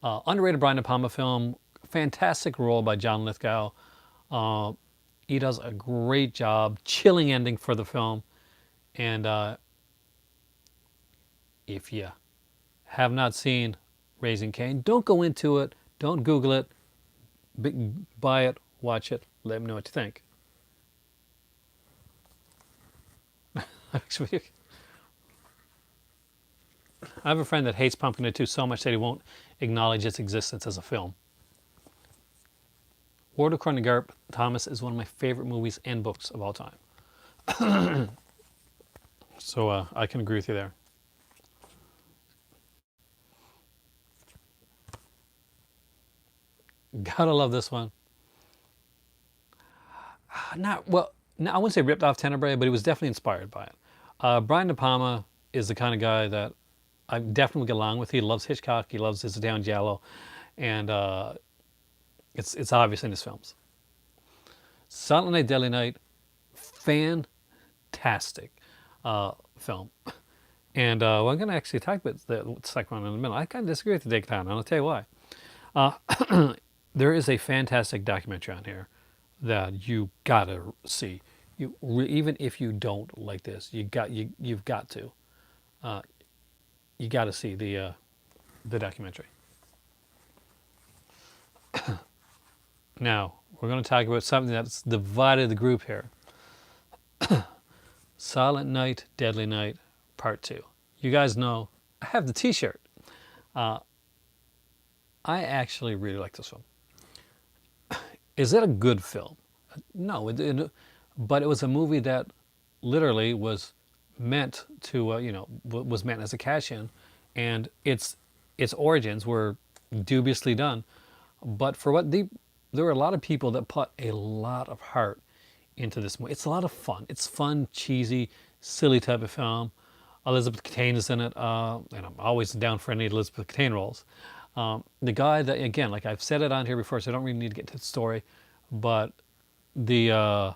Underrated Brian De Palma film. Fantastic role by John Lithgow. He does a great job. Chilling ending for the film. And if you have not seen Raising Cain, don't go into it. Don't Google it. Buy it. Watch it. Let me know what you think. Actually, I have a friend that hates Pumpkinhead 2 so much that he won't acknowledge its existence as a film. Ward According to Garp Thomas is one of my favorite movies and books of all time. So I can agree with you there. Gotta love this one. Not well. No, I wouldn't say ripped off Tenebrae, but he was definitely inspired by it. Brian De Palma is the kind of guy that I definitely get along with. He loves Hitchcock. He loves his Down Giallo, and it's obvious in his films. Silent Night, Deadly Night, fantastic film. And well, I'm going to actually talk about the second one in a minute. I kind of disagree with the Take Time, and I'll tell you why. There is a fantastic documentary on here that you gotta see. Even if you don't like this, you've got to. You got to see the documentary. Now we're going to talk about something that's divided the group here. Silent Night, Deadly Night, Part 2. You guys know I have the T-shirt. I actually really like this film. Is it a good film? No, but it was a movie that literally was meant to, was meant as a cash-in, and its origins were dubiously done. But for there were a lot of people that put a lot of heart into this movie. It's a lot of fun. It's fun, cheesy, silly type of film. Elizabeth Cain is in it, and I'm always down for any Elizabeth Cain roles. The guy that, again, like I've said it on here before, so I don't really need to get to the story, but there's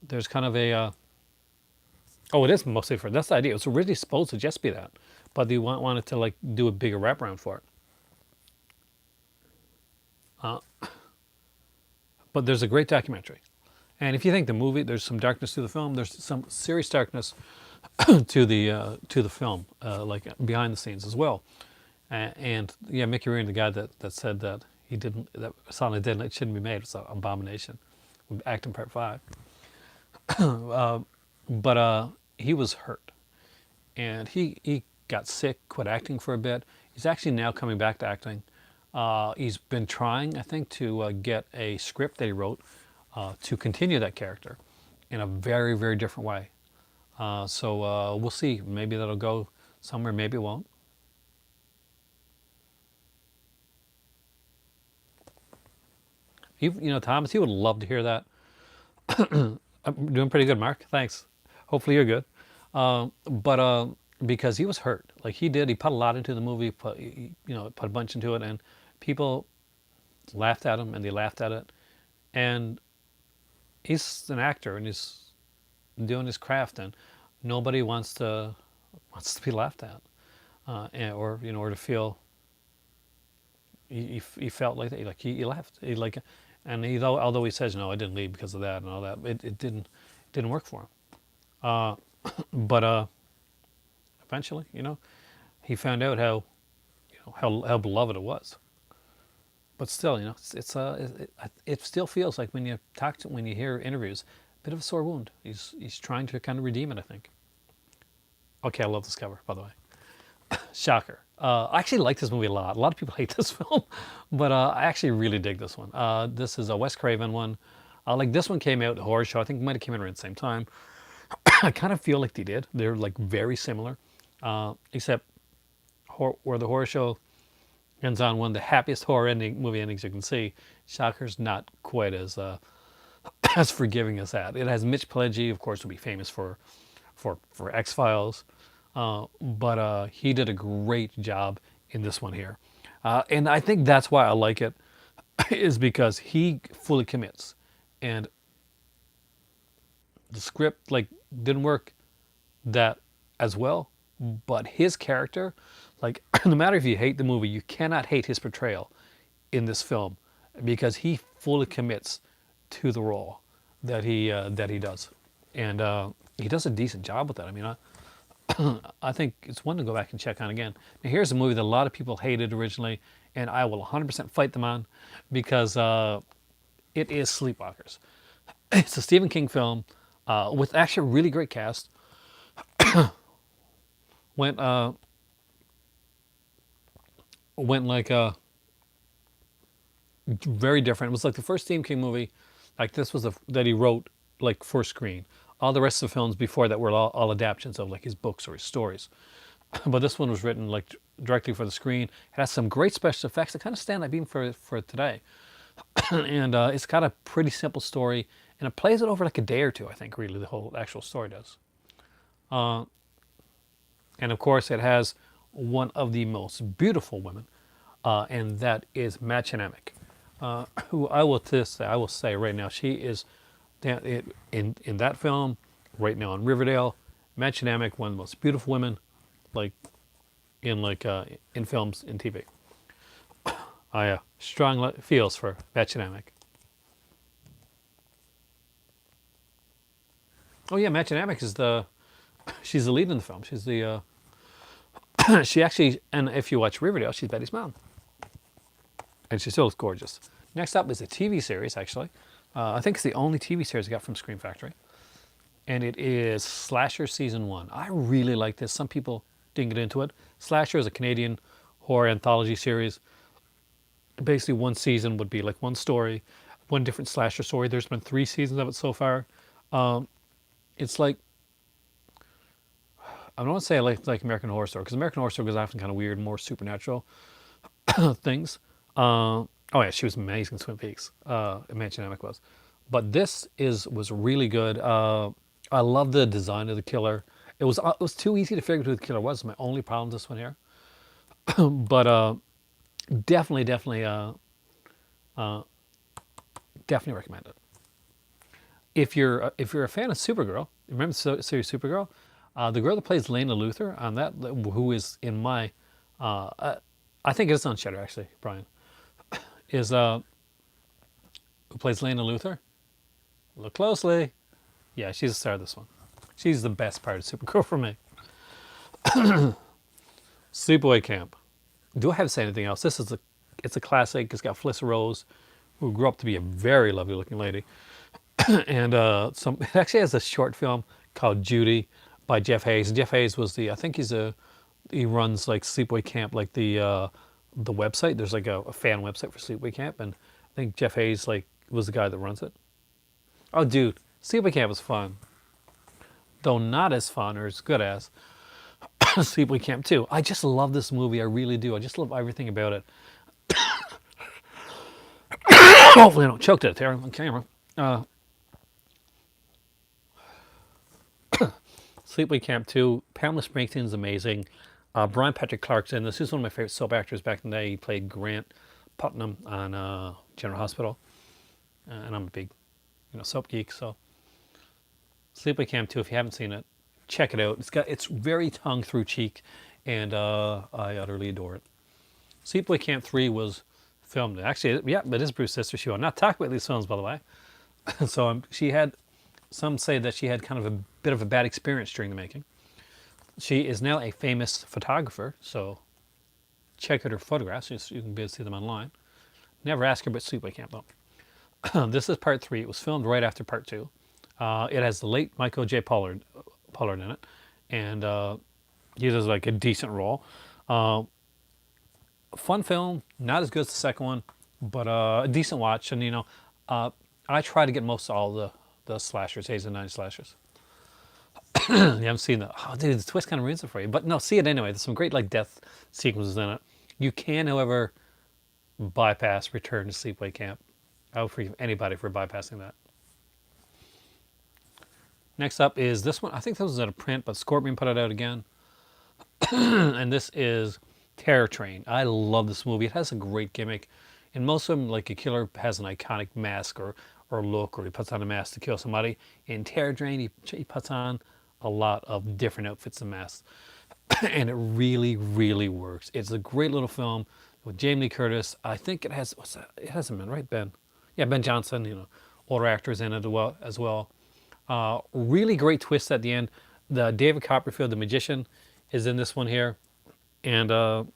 there's kind of a it is mostly for that's the idea. It was originally supposed to just be that, but they wanted to like do a bigger wraparound for it. But there's a great documentary, and if you think the movie, there's some darkness to the film. There's some serious darkness to the film, like behind the scenes as well. And yeah, Mickey Rooney, the guy that said that that Silent Dead Night shouldn't be made, it's an abomination. Acting Part 5. But he was hurt, and he got sick, quit acting for a bit. He's actually now coming back to acting. He's been trying, I think, to get a script that he wrote to continue that character. in a very, very different way. So we'll see. Maybe that'll go somewhere, maybe it won't. Thomas, you would love to hear that. I'm doing pretty good, Mark. Thanks. Hopefully you're good. But because he was hurt, like he put a lot into the movie, put a bunch into it, and people laughed at him, and they laughed at it, and he's an actor, and he's doing his craft, and nobody wants to be laughed at, or to feel he felt like that, like he left, and although he says no, I didn't leave because of that and all that, it didn't work for him. But eventually, he found out how beloved it was. But still, it still feels like when you hear interviews, a bit of a sore wound. He's trying to kind of redeem it, I think. Okay, I love this cover, by the way. Shocker. I actually like this movie a lot. A lot of people hate this film, but I actually really dig this one. This is a Wes Craven one. Like this one came out, the horror show. I think it might have came out around the same time. I kind of feel like they did. They're like very similar, except where the horror show ends on one of the happiest movie endings you can see. Shocker's not quite as as forgiving as that. It has Mitch Pileggi, of course, will be famous for X-Files, but he did a great job in this one here, and I think that's why I like it, is because he fully commits, and the script didn't work that as well, but his character, no matter if you hate the movie, you cannot hate his portrayal in this film because he fully commits to the role that he does, and he does a decent job with that. I mean, I think it's one to go back and check on again. Now, here's a movie that a lot of people hated originally, and I will 100% fight them on because it is Sleepwalkers. It's a Stephen King film with actually a really great cast. went very different. It was like the first Stephen King movie, like this was that he wrote for screen. All the rest of the films before that were all adaptations of his books or his stories. But this one was written directly for the screen. It has some great special effects that kind of stand out even for today. And it's got a pretty simple story, and it plays it over a day or two, I think, really, the whole actual story does. And of course, it has one of the most beautiful women, and that is Machinomic, who I will say right now, she is in that film, right now in Riverdale. Machinomic, one of the most beautiful women, in films and TV. I strong feels for Machinomic. Oh yeah, Machinomic is she's the lead in the film. She's the she actually, and if you watch Riverdale, she's Betty's mom, and she still looks gorgeous. Next up is a TV series, actually. I think it's the only TV series I got from Scream Factory, and it is Slasher Season 1. I really like this. Some people didn't get into it. Slasher is a Canadian horror anthology series. Basically, one season would be one story, one different slasher story. There's been 3 seasons of it so far. It's I don't want to say like American Horror Story, because American Horror Story is often kind of weird, more supernatural things. Oh yeah, she was amazing in Twin Peaks. Machinomic was, but this was really good. I love the design of the killer. It was too easy to figure out who the killer was. My only problem with this one here, but definitely recommend it. If you're a fan of Supergirl, remember the series Supergirl? The girl that plays Lena Luthor on that, who is in my, I think it's on Shudder actually, Brian, is who plays Lena Luthor. Look closely. Yeah, she's the star of this one. She's the best part of Supergirl for me. Sleepaway Camp. Do I have to say anything else? It's a classic. It's got Felissa Rose, who grew up to be a very lovely looking lady. And it actually has a short film called Judy by Jeff Hayes. And Jeff Hayes was I think he runs Sleepaway Camp, the website. There's a fan website for Sleepaway Camp, and I think Jeff Hayes was the guy that runs it. Oh, dude, Sleepaway Camp was fun, though not as fun or as good as Sleepaway Camp 2. I just love this movie. I really do. I just love everything about it. Hopefully I don't choke to it there on camera. Sleepaway Camp 2, Pamela Springsteen's amazing. Brian Patrick Clark's in this. He's one of my favorite soap actors back in the day. He played Grant Putnam on General Hospital. And I'm a big soap geek, so Sleepaway Camp 2, if you haven't seen it, check it out. It's very tongue through cheek, and I utterly adore it. Sleepaway Camp 3 was filmed. Actually, yeah, it is Bruce's sister. She will not talk about these films, by the way. So she had, some say that she had kind of a bit of a bad experience during the making. She is now a famous photographer, so check out her photographs. You can be able to see them online. Never ask her about Sleepaway Camp, though. This is part 3. It was filmed right after part 2. It has the late Michael J. Pollard in it, and he does like a decent role. Fun film, not as good as the second one, but a decent watch. And I try to get most of all the slashers, 80s and 90s slashers. You haven't seen that? Oh, dude, the twist kind of ruins it for you. But no, see it anyway. There's some great like death sequences in it. You can, however, bypass Return to Sleepaway Camp. I would forgive anybody for bypassing that. Next up is this one. I think this was out of print, but Scorpion put it out again. And this is Terror Train. I love this movie. It has a great gimmick. In most of them, like a killer has an iconic mask or look, or he puts on a mask to kill somebody. In Terror Train, he puts on a lot of different outfits and masks. And it really, really works. It's a great little film with Jamie Lee Curtis. I think it has, what's that? It hasn't been, right? Ben. Yeah, Ben Johnson, older actors in it as well. Really great twist at the end. The David Copperfield, the magician, is in this one here. And a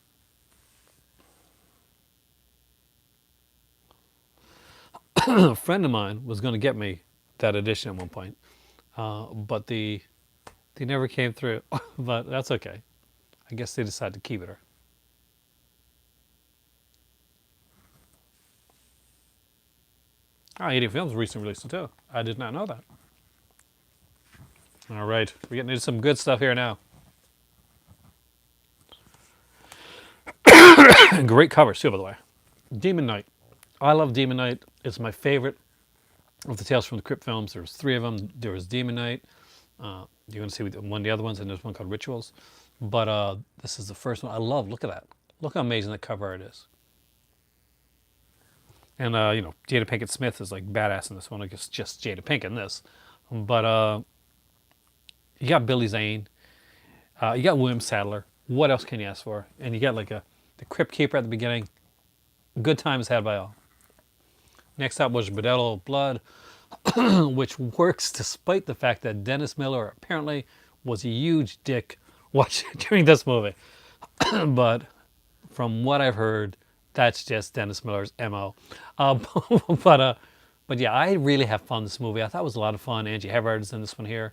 friend of mine was going to get me that edition at one point. But they never came through. But that's okay. I guess they decided to keep it. 80 Films recently released it too. I did not know that. All right, we're getting into some good stuff here now. Great covers too, by the way. Demon Knight. I love Demon Knight. It's my favorite of the Tales from the Crypt films. There's 3 of them. There was Demon Knight. You're going to see one of the other ones, and there's one called Rituals. But this is the first one. I love. Look at that. Look how amazing that cover art is. And Jada Pinkett Smith is like badass in this one. I guess just Jada Pinkett in this. But you got Billy Zane. You got William Sadler. What else can you ask for? And you got like the Crypt Keeper at the beginning. Good times had by all. Next up was Bordello of Blood, which works despite the fact that Dennis Miller apparently was a huge dick watching during this movie. But from what I've heard, that's just Dennis Miller's MO. But yeah, I really have fun in this movie. I thought it was a lot of fun. Angie Havard's in this one here.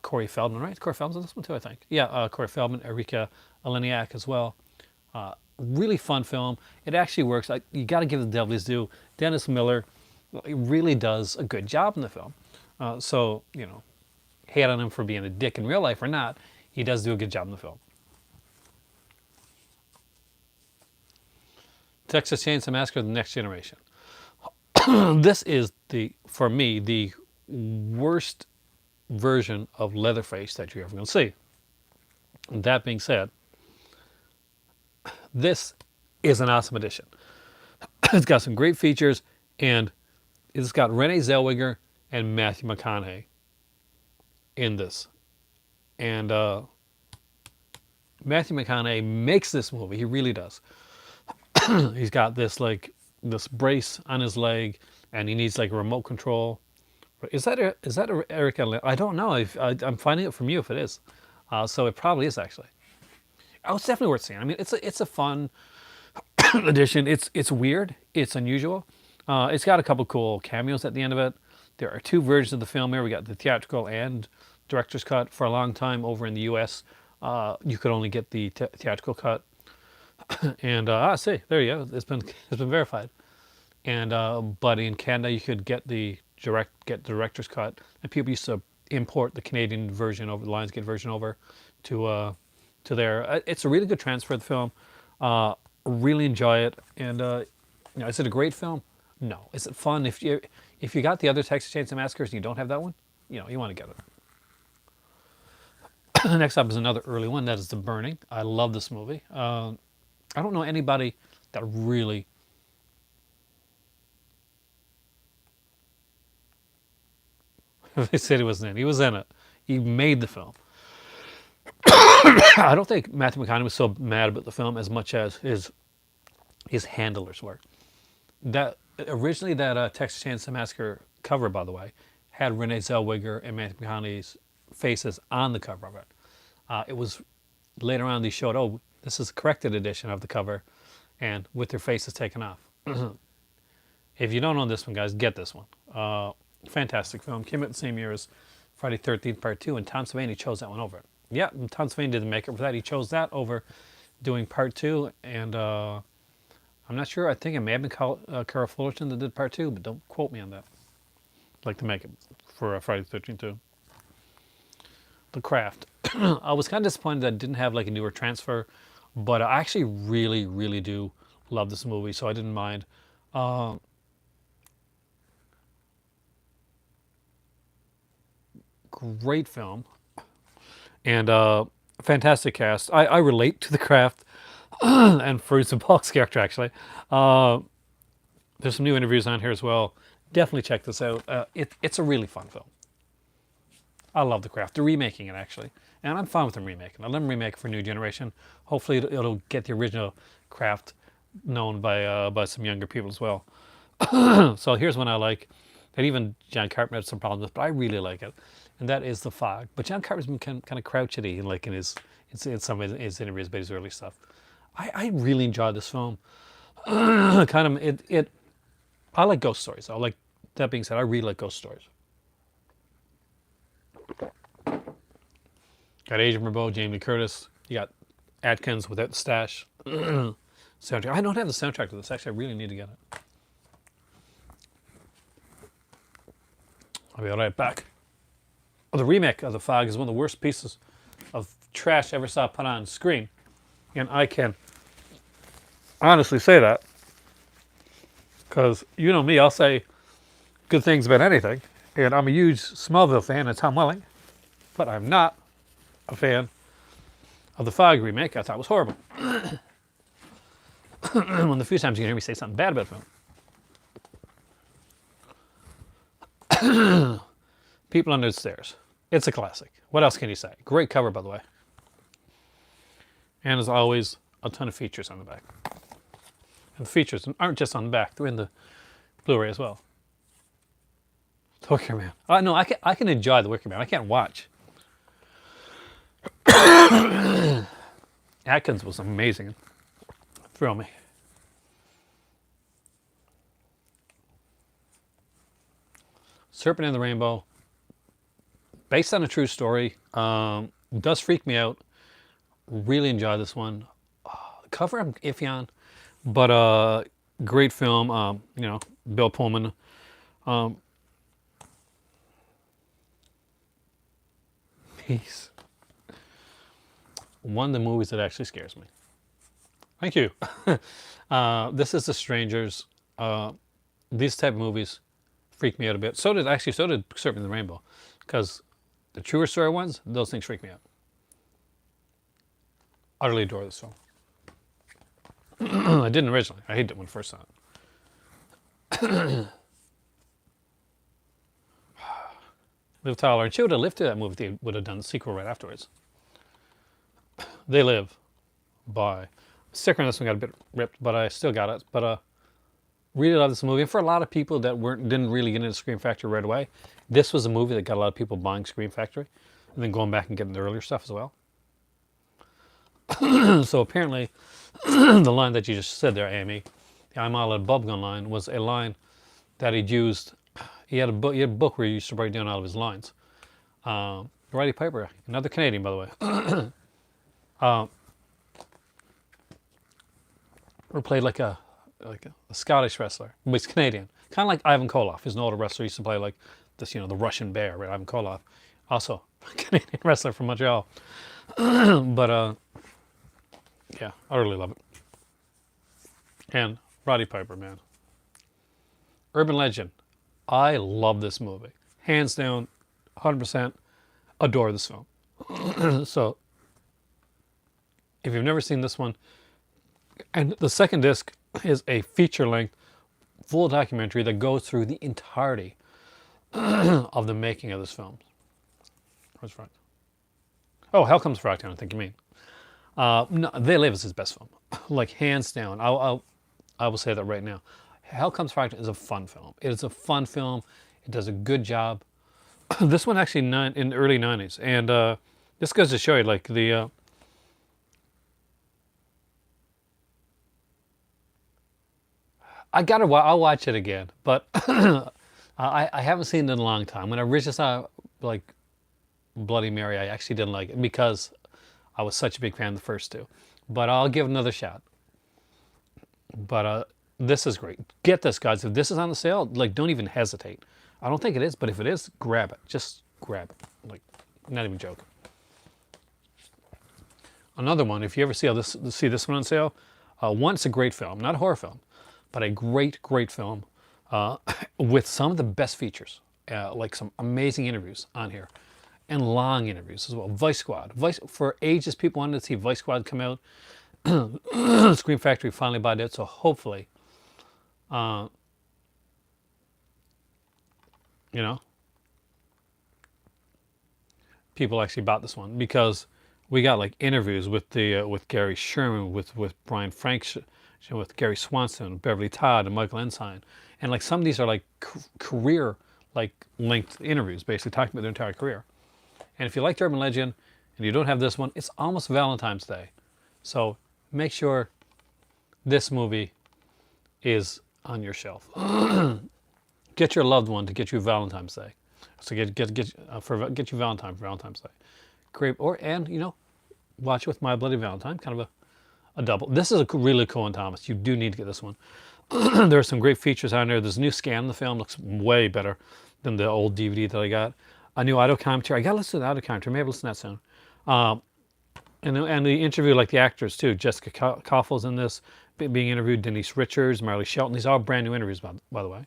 Corey Feldman, right? Corey Feldman's in this one too, I think. Yeah, Corey Feldman, Erika Eleniak as well. Really fun film. It actually works. You got to give the devil his due. Dennis Miller really does a good job in the film. So, hate on him for being a dick in real life or not, he does do a good job in the film. Texas Chainsaw Massacre: The Next Generation. This is, for me, the worst version of Leatherface that you're ever going to see. That being said, this is an awesome addition. It's got some great features, and it's got Renee Zellweger and Matthew McConaughey in this. And Matthew McConaughey makes this movie. He really does. He's got this brace on his leg, and he needs like a remote control. Is that Erica? I don't know. I'm finding it from you if it is. So it probably is actually. Oh, it's definitely worth seeing. I mean, it's a fun edition. It's weird. It's unusual. It's got a couple cool cameos at the end of it. There are 2 versions of the film here. We got the theatrical and director's cut. For a long time over in the U.S., you could only get the theatrical cut. And see, there you go. It's been verified. And but in Canada, you could get the get the director's cut, and people used to import the Canadian version over the Lionsgate version over to there. It's a really good transfer of the film. Really enjoy it, and is it a great film? No. Is it fun? If you got the other Texas Chainsaw Massacres and you don't have that one, you want to get it. Next up is another early one. That is The Burning. I love this movie. I don't know anybody that really. They said he wasn't in. He was in it. He made the film. I don't think Matthew McConaughey was so mad about the film as much as his handlers were. That originally that Texas Chainsaw Massacre cover, by the way, had Renee Zellweger and Matthew McConaughey's faces on the cover of it. It was later on they showed, oh, this is a corrected edition of the cover, and with their faces taken off. If you don't know this one, guys, get this one. Fantastic film. Came out the same year as Friday 13th Part 2, and Tom Savini chose that one over it. Yeah, Tom Savini didn't make it for that. He chose that over doing Part 2, and I'm not sure. I think it may have been Carol Fullerton that did Part 2, but don't quote me on that. I'd like to make it for Friday the 13th too. The Craft. I was kind of disappointed that it didn't have like a newer transfer, but I actually really, really do love this movie, so I didn't mind. Great film, and fantastic cast. I relate to The Craft and Fruits and Paul's character, actually. There's some new interviews on here as well. Definitely check this out. It's a really fun film. I love The Craft. They're remaking it, actually. And I'm fine with them remaking. I'll let them remake it for a new generation. Hopefully it'll get the original Craft known by some younger people as well. So here's one I like, that even John Carpenter had some problems with, but I really like it. And that is The Fog. But John Carpenter's been kind of crouchety in some of his interviews about his early stuff. I really enjoyed this film. I like ghost stories. That being said, I really like ghost stories. Got Adrian Barbeau, Jamie Lee Curtis. You got Atkins without the stash. Soundtrack. I don't have the soundtrack to this. Actually, I really need to get it. I'll be right back. Oh, the remake of The Fog is one of the worst pieces of trash I ever saw put on screen. And I can honestly say that. Because you know me, I'll say good things about anything. And I'm a huge Smallville fan of Tom Welling. But I'm not a fan of the Fog remake. I thought it was horrible. One of the few times you can hear me say something bad about the film. People Under the Stairs. It's a classic. What else can you say? Great cover, by the way. And as always, a ton of features on the back. And the features aren't just on the back. They're in the Blu-ray as well. The Wicker Man. No, I can enjoy The Wicker Man. I can't watch. Atkins was amazing. Thrill me. Serpent and the Rainbow. Based on a true story. Does freak me out. Really enjoy this one. Cover I'm iffy on. But great film. Bill Pullman. Peace. One of the movies that actually scares me. Thank you. This is The Strangers. These type of movies freak me out a bit. So did Serpent and the Rainbow. Because the truer story ones, those things freak me out. Utterly adore this film. I didn't originally. I hated it when I first saw it. Liv Tyler. And she would have lived through that movie. They would have done the sequel right afterwards. They Live by. Sticker on this one got a bit ripped, but I still got it. But really love this movie. And for a lot of people that didn't really get into Scream Factory right away, this was a movie that got a lot of people buying Scream Factory and then going back and getting the earlier stuff as well. So apparently, the line that you just said there, Amy, the I'm all at bubblegum line, was a line that he'd used. He had a book where he used to write down all of his lines. Roddy Piper, another Canadian, by the way. Or played like a Scottish wrestler, but he's Canadian. Kind of like Ivan Koloff, who's an older wrestler, used to play like this, the Russian Bear, right? Ivan Koloff, also a Canadian wrestler from Montreal. But yeah, I really love it. And Roddy Piper, man. Urban Legend. I love this movie. Hands down, 100% adore this film. So, if you've never seen this one, and the second disc is a feature-length full documentary that goes through the entirety of the making of this film. Where's Frog? Oh, Hell Comes Frogtown, I think you mean. No, They Live is his best film. Like, hands down. I will say that right now. Hell Comes Frogtown is a fun film. It is a fun film. It does a good job. This one actually in the early 90s. And this goes to show you, like, I'll watch it again. But I haven't seen it in a long time. When I originally saw, like, Bloody Mary, I actually didn't like it because I was such a big fan of the first two. But I'll give it another shot. But this is great. Get this, guys. If this is on the sale, like, don't even hesitate. I don't think it is, but if it is, grab it. Just grab it. Like, not even joking. Another one, if you ever see this one on sale, one, it's a great film. Not a horror film, but a great, great film with some of the best features. Like some amazing interviews on here. And long interviews as well. Vice Squad. For ages, people wanted to see Vice Squad come out. Scream Factory finally bought it, so hopefully, people actually bought this one, because we got like interviews with Gary Sherman, with Brian Frank, with Gary Swanson, Beverly Todd, and Michael Ensign, and like some of these are like career like length interviews, basically talking about their entire career. And if you liked Urban Legend and you don't have this one, it's almost Valentine's Day. So make sure this movie is on your shelf. Get your loved one to get you Valentine's Day. So get you Valentine for Valentine's Day. Great. Watch it with My Bloody Valentine, kind of a double. This is a really cool one, Thomas. You do need to get this one. There are some great features on there. There's a new scan in the film. Looks way better than the old DVD that I got. A new audio commentary. I got to listen to the audio commentary. Maybe I'll listen to that soon. And the interview, like the actors too. Jessica Kauffman's in this, being interviewed. Denise Richards, Marley Shelton. These are all brand new interviews, by the way.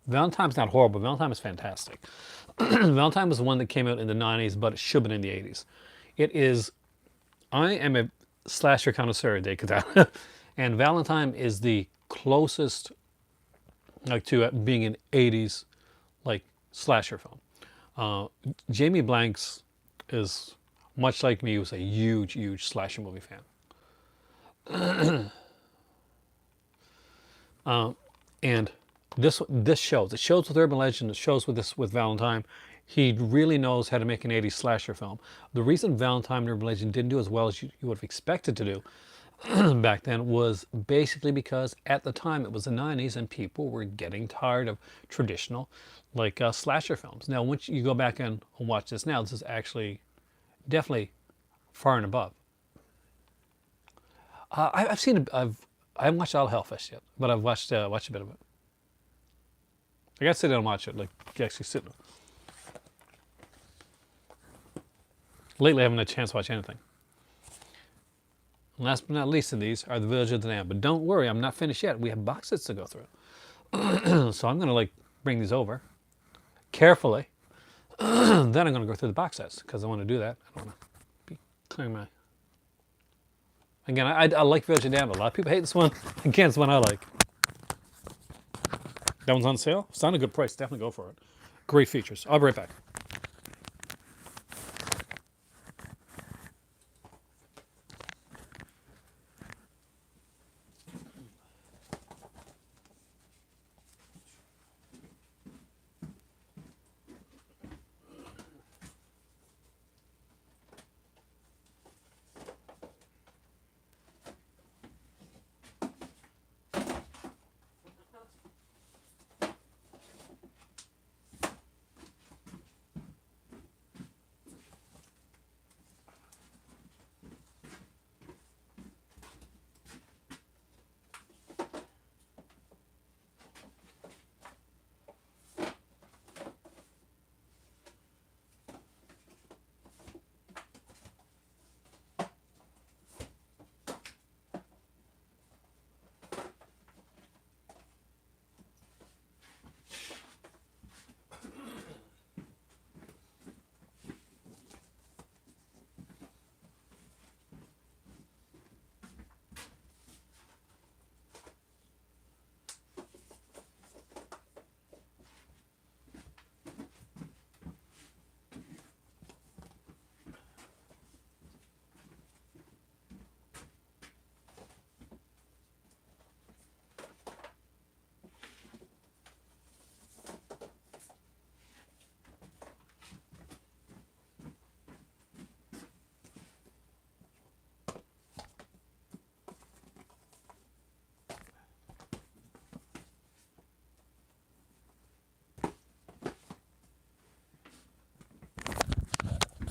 Valentine's not horrible. Valentine is fantastic. Valentine was the one that came out in the 90s, but it should have been in the 80s. It is. I am a slasher connoisseur, Dave Katana, and Valentine is the closest, like, to being an 80s like slasher film. Jamie Blanks is, much like me, was a huge, huge slasher movie fan. And this shows. It shows with Urban Legend. It shows with Valentine. He really knows how to make an 80s slasher film. The reason Valentine and Urban Legend didn't do as well as you would have expected to do back then was basically because at the time it was the 90s and people were getting tired of traditional like slasher films. Now, once you go back and watch this now, this is actually definitely far and above. I've seen it. I haven't watched all of Hellfest yet, but I've watched a bit of it. I got to sit down and watch it. Like, actually sit. Lately, I haven't had a chance to watch anything. And last but not least of these are the Village of the Damned. But don't worry, I'm not finished yet. We have box sets to go through. So I'm going to like bring these over carefully. Then I'm going to go through the box sets because I want to do that. I don't want to be clearing my... Again, I like Village of the Damned. A lot of people hate this one. Again, it's one I like. That one's on sale. It's on a good price. Definitely go for it. Great features. I'll be right back.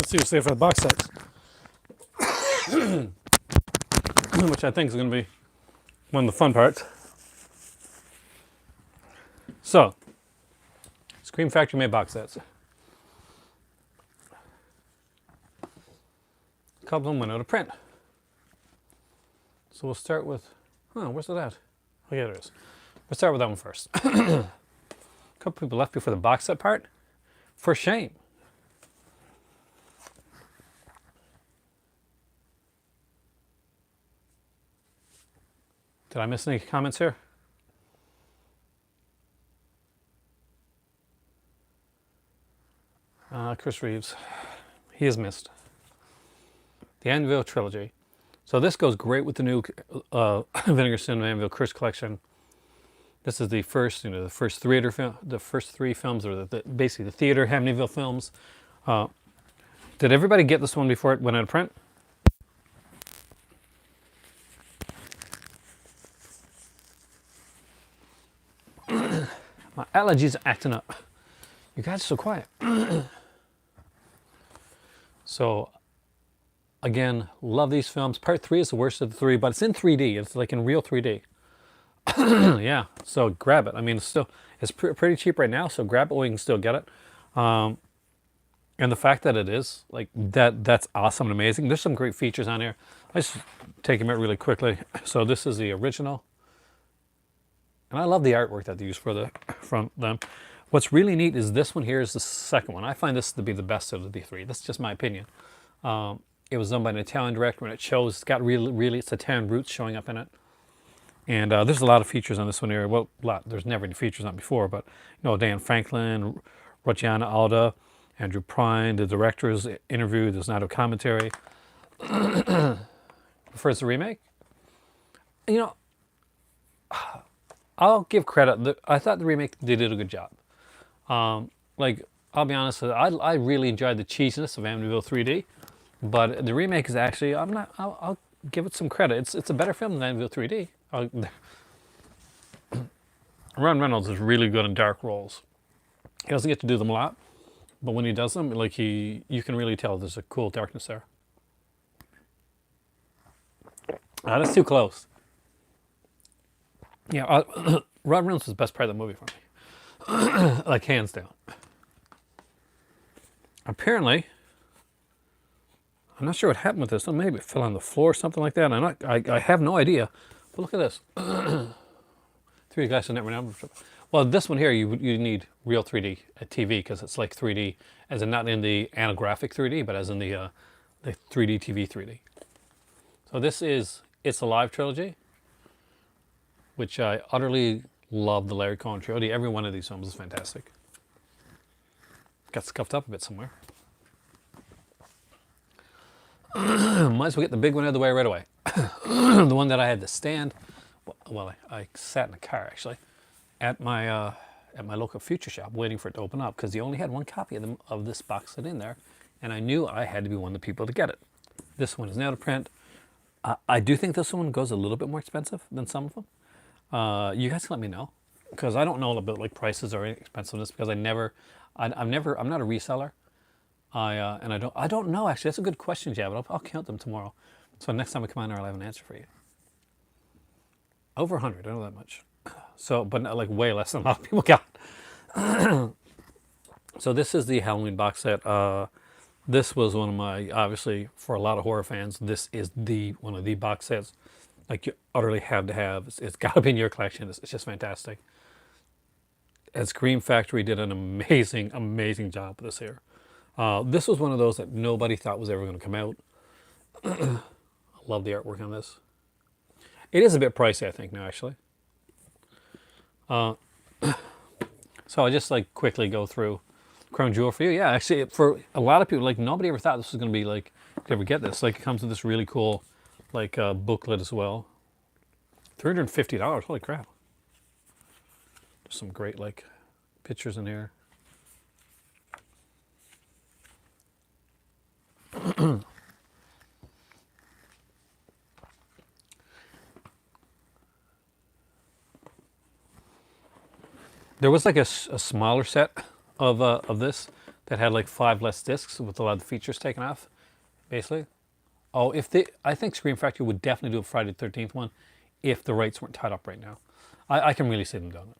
Let's see what's there for the box sets. Which I think is going to be one of the fun parts. So, Scream Factory made box sets. A couple of them went out of print. So we'll start with, where's it at? Oh yeah, there it is. We'll start with that one first. A couple people left before the box set part. For shame. Did I miss any comments here? Chris Reeves. He is missed. The Anvil Trilogy. So this goes great with the new Vinegar Syndrome Anvil Curse collection. This is the first, the first theater film, the first three films, or basically the theater Amityville films. Did everybody get this one before it went out of print? My allergies are acting up. You guys are so quiet. So, again, love these films. Part 3 is the worst of the 3, but it's in 3D. It's like in real 3D. Yeah, so grab it. I mean, it's pretty cheap right now, so grab it while you can still get it. And the fact that it is, like, that's awesome and amazing. There's some great features on here. I just take them out really quickly. So this is the original. And I love the artwork that they use from them. What's really neat is this one here is the second one. I find this to be the best of the 3. That's just my opinion. It was done by an Italian director, and it shows, it's got really it's Italian roots showing up in it. And there's a lot of features on this one here. Well, a lot. There's never any features on it before, but Dan Franklin, Rocciana Alda, Andrew Prine, the director's interview. There's not a commentary. Prefers the remake. I'll give credit. I thought the remake, they did a good job. Like, I'll be honest, I really enjoyed the cheesiness of Amityville 3D, but the remake is actually, I'll give it some credit. It's a better film than Amityville 3D. Ron Reynolds is really good in dark roles. He doesn't get to do them a lot, but when he does them, like you can really tell there's a cool darkness there. That's too close. Yeah, Ron Reynolds was the best part of the movie for me. Like, hands down. Apparently, I'm not sure what happened with this. Maybe it fell on the floor or something like that. I have no idea. But look at this. 3D glasses never know. Well, this one here, you need real 3D TV because it's like 3D, as in not in the anaglyphic 3D, but as in the 3D TV 3D. So this is It's Alive trilogy, which I utterly love. The Larry Cohen trilogy. Every one of these films is fantastic. Got scuffed up a bit somewhere. Might as well get the big one out of the way right away. The one that I had to stand. Well, I sat in a car actually at my local Future Shop waiting for it to open up because they only had one copy of this box set in there, and I knew I had to be one of the people to get it. This one is now to print. I do think this one goes a little bit more expensive than some of them. You guys can let me know, because I don't know about like prices or expensiveness, because I'm not a reseller. I don't know actually. That's a good question, Jab, but I'll count them tomorrow. So next time I come on there, I'll have an answer for you. Over 100, I know that much. So, but not like way less than a lot of people got. So this is the Halloween box set. This was one of my, obviously for a lot of horror fans, this is one of the box sets like you utterly have to have. It's got to be in your collection. It's just fantastic. And Scream Factory did an amazing, amazing job with this here. This was one of those that nobody thought was ever going to come out. I love the artwork on this. It is a bit pricey, I think, now, actually. So I'll just like quickly go through Crown Jewel for you. Yeah, actually, for a lot of people, like nobody ever thought this was going to be like, you could ever get this. Like, it comes with this really cool like booklet as well. $350, holy crap. There's some great like pictures in here. There was like a smaller set of this that had like 5 less discs with a lot of the features taken off, basically. Oh, I think Scream Factory would definitely do a Friday the 13th one if the rights weren't tied up right now. I can really see them doing it.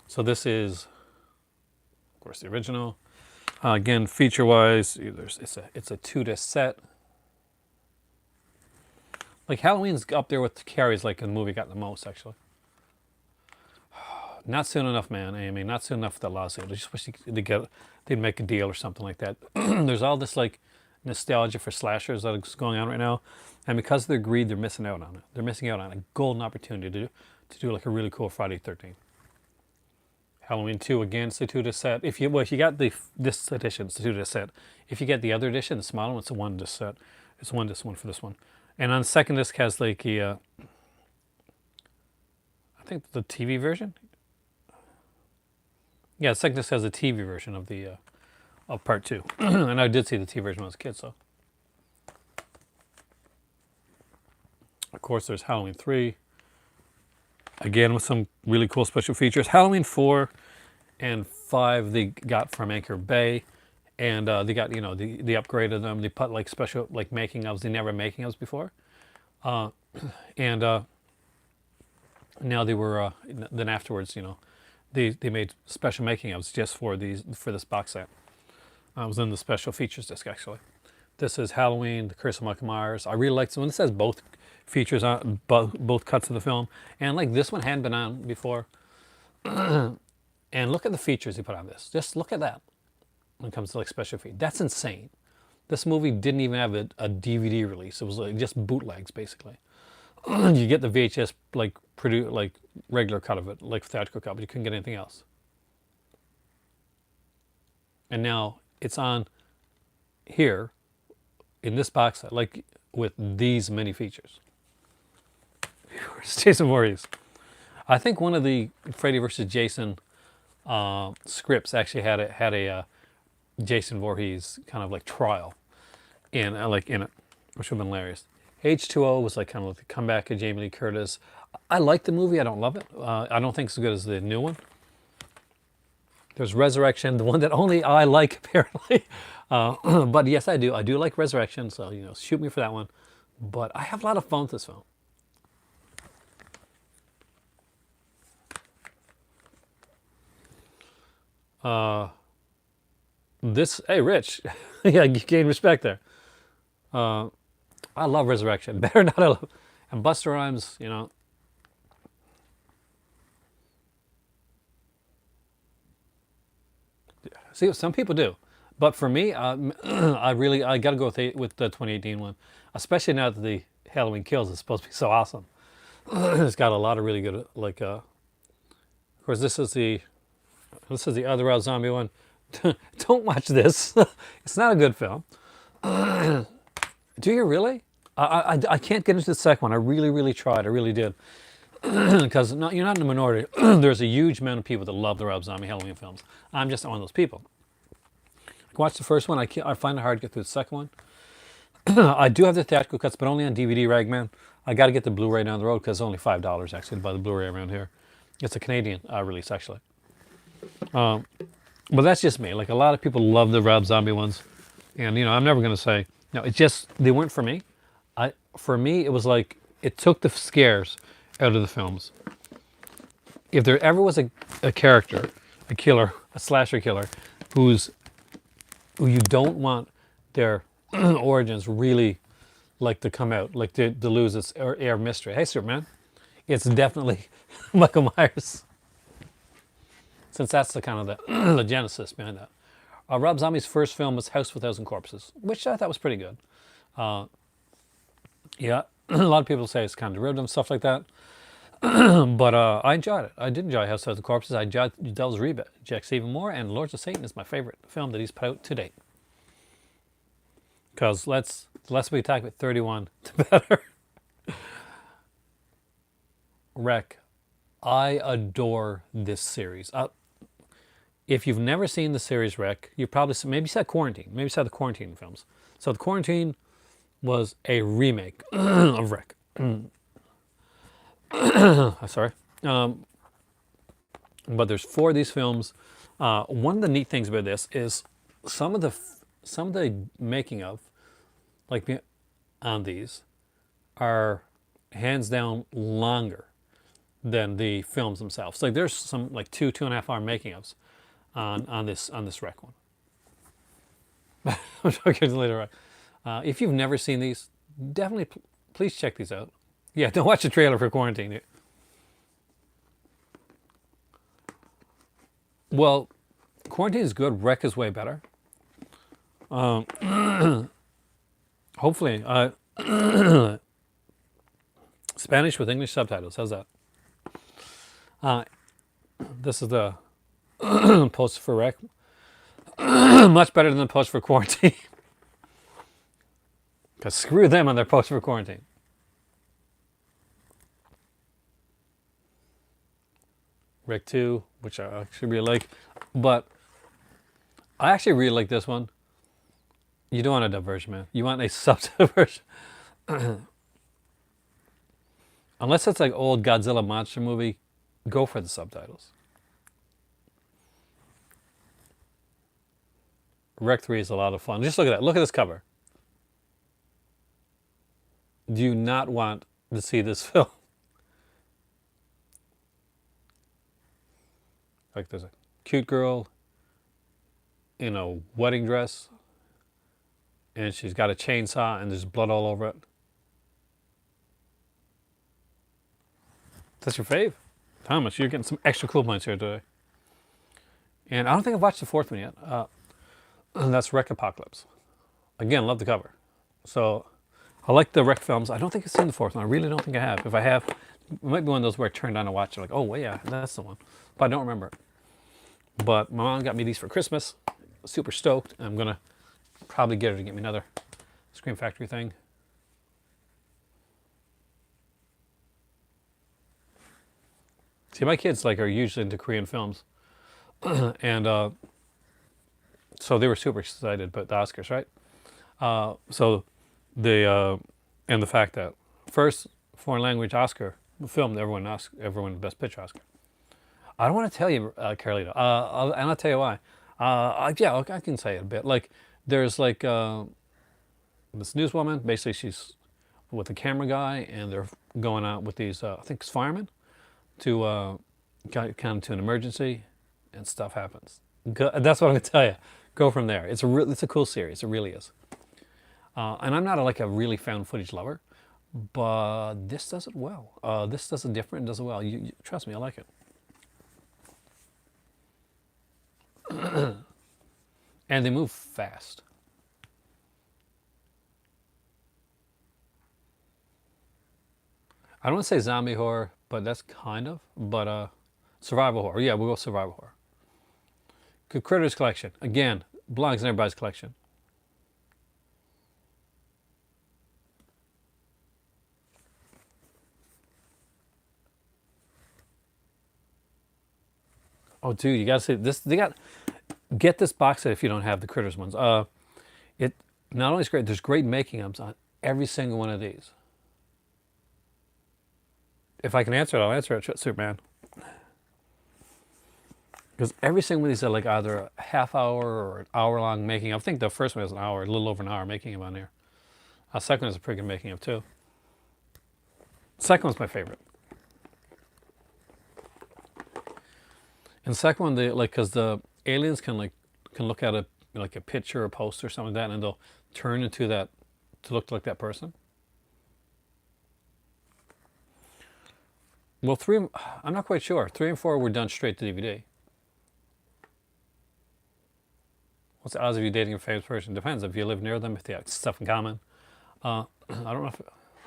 So this is, of course, the original. Again, feature-wise, it's a 2-disc set. Like Halloween's up there with Carrie's, like the movie got the most actually. Not soon enough, man, Amy. Not soon enough for the lawsuit. I just wish they'd make a deal or something like that. There's all this like nostalgia for slashers that's going on right now, and because of their greed, they're missing out on it. They're missing out on a golden opportunity to do like a really cool Friday 13th. Halloween 2 again, it's the 2-disc set. If you got this edition, it's the 2-disc set. If you get the other edition, the smaller one, it's a 1-disc set. It's 1-disc one for this one. And on the second disc has like I think the TV version. Yeah, the second disc has a TV version of the of part 2, and I did see the TV version when I was a kid. So, of course, there's Halloween 3. Again, with some really cool special features. Halloween 4 and 5 they got from Anchor Bay, and they got, they upgraded them. They put like special like making ofs. They never making ofs before, and now they were then afterwards, they made special making ofs just for this box set. I was in the special features disc actually. This is Halloween, The Curse of Michael Myers. I really like this one. This has both features on both cuts of the film, and like this one hadn't been on before. And look at the features he put on this. Just look at that. When it comes to like special features, that's insane. This movie didn't even have a DVD release. It was like just bootlegs basically. You get the VHS like regular cut of it, like theatrical cut, but you couldn't get anything else. And now it's on here in this box set, like with these many features. Where's Jason Voorhees? I think one of the Freddy vs. Jason scripts actually had a Jason Voorhees kind of like trial in it, which would have been hilarious. H2O was like kind of like the comeback of Jamie Lee Curtis. I like the movie. I don't love it. I don't think it's as good as the new one. There's Resurrection, the one that only I like apparently. But yes, I do. I do like Resurrection, so shoot me for that one. But I have a lot of fun with this film. Hey Rich, yeah, you gain respect there. I love Resurrection. Better not. And Busta Rhymes, See, some people do, but for me, I got to go with the 2018 one, especially now that the Halloween Kills is supposed to be so awesome. It's got a lot of really good of course, this is the other Rob Zombie one. Don't watch this. It's not a good film. Do you really? I can't get into the second one. I really tried. I really did. Because you're not in the minority. There's a huge amount of people that love the Rob Zombie Halloween films. I'm just not one of those people. I watched the first one. I find it hard to get through the second one. I do have the theatrical cuts, but only on DVD, Ragman. I got to get the Blu-ray down the road because it's only $5 actually to buy the Blu-ray around here. It's a Canadian release actually. But that's just me. Like a lot of people love the Rob Zombie ones, and I'm never going to say no. It's just they weren't for me. For me, it was like it took the scares out of the films. If there ever was a character, a killer, a slasher killer, who you don't want their origins really like to come out, like to lose its air of mystery. Hey, Superman, it's definitely Michael Myers. Since that's the kind of the genesis behind that. Rob Zombie's first film was House with a Thousand Corpses, which I thought was pretty good. Yeah, a lot of people say it's kind of derivative and stuff like that. But I enjoyed it. I did enjoy House of the Corpses. I enjoyed Devil's Rejects even more, and Lords of Satan is my favorite film that he's put out to date. Because the less we talk about 31, the better. Rec, I adore this series. If you've never seen the series Rec, you probably maybe saw Quarantine. Maybe saw the Quarantine films. So the Quarantine was a remake of Rec. Sorry. But there's 4 of these films. One of the neat things about this is some of the making of, like on these, are hands down longer than the films themselves. Like there's some like 2.5 hour making ofs on this wreck one. I'm talking later on. If you've never seen these, definitely please check these out. Yeah, don't watch the trailer for Quarantine. Well, Quarantine is good. Wreck is way better. Hopefully, Spanish with English subtitles. How's that? This is the poster for Wreck. Much better than the poster for Quarantine. Because screw them on their poster for Quarantine. Wreck 2, which I actually really like. But I actually really like this one. You don't want a dub version, man. You want a subtitle version. Unless it's like old Godzilla monster movie, go for the subtitles. Wreck 3 is a lot of fun. Just look at that. Look at this cover. Do you not want to see this film? Like there's a cute girl in a wedding dress and she's got a chainsaw and there's blood all over it. That's your fave? Thomas, you're getting some extra cool points here today. And I don't think I've watched the fourth one yet. That's Wreck Apocalypse. Again, love the cover. So I like the Wreck films. I don't think I've seen the fourth one. I really don't think I have. If I have, it might be one of those where I turned on and watched it. Like, oh, well, yeah, that's the one. But I don't remember it. But my mom got me these for Christmas. Super stoked. I'm going to probably get her to get me another Scream Factory thing. See, my kids are usually into Korean films. And so they were super excited about the Oscars, right? So and the fact that first foreign language Oscar film, everyone Best Picture Oscar. I don't want to tell you, Carolina, and I'll tell you why. Yeah, I can say it a bit. Like, there's this newswoman, basically she's with a camera guy, and they're going out with these, I think it's firemen, to kind of to an emergency, and stuff happens. That's what I'm going to tell you. Go from there. It's a cool series. It really is. And I'm not a really found footage lover, but this does it well. This does it different and does it well. You trust me, I like it. And they move fast. I don't want to say zombie horror, but that's kind of. But survival horror. Yeah, we'll go survival horror. Good Critters collection. Again, belongs in everybody's collection. Oh, dude, you gotta see this. Get this box set if you don't have the Critters ones. It not only is great. There's great making-ofs on every single one of these. If I can answer it, I'll answer it, Superman. Because every single one of these are either a half hour or an hour-long making-of. I think the first one is an hour, a little over an hour making-of on there. The second one is a pretty good making-of too. The second one's my favorite. And the second one, because the aliens can look at a picture or a poster or something like that, and they'll turn into that to look like that person. Well, I'm not quite sure. 3 and 4 were done straight to DVD. What's the odds of you dating a famous person? Depends if you live near them, if they have stuff in common. I don't know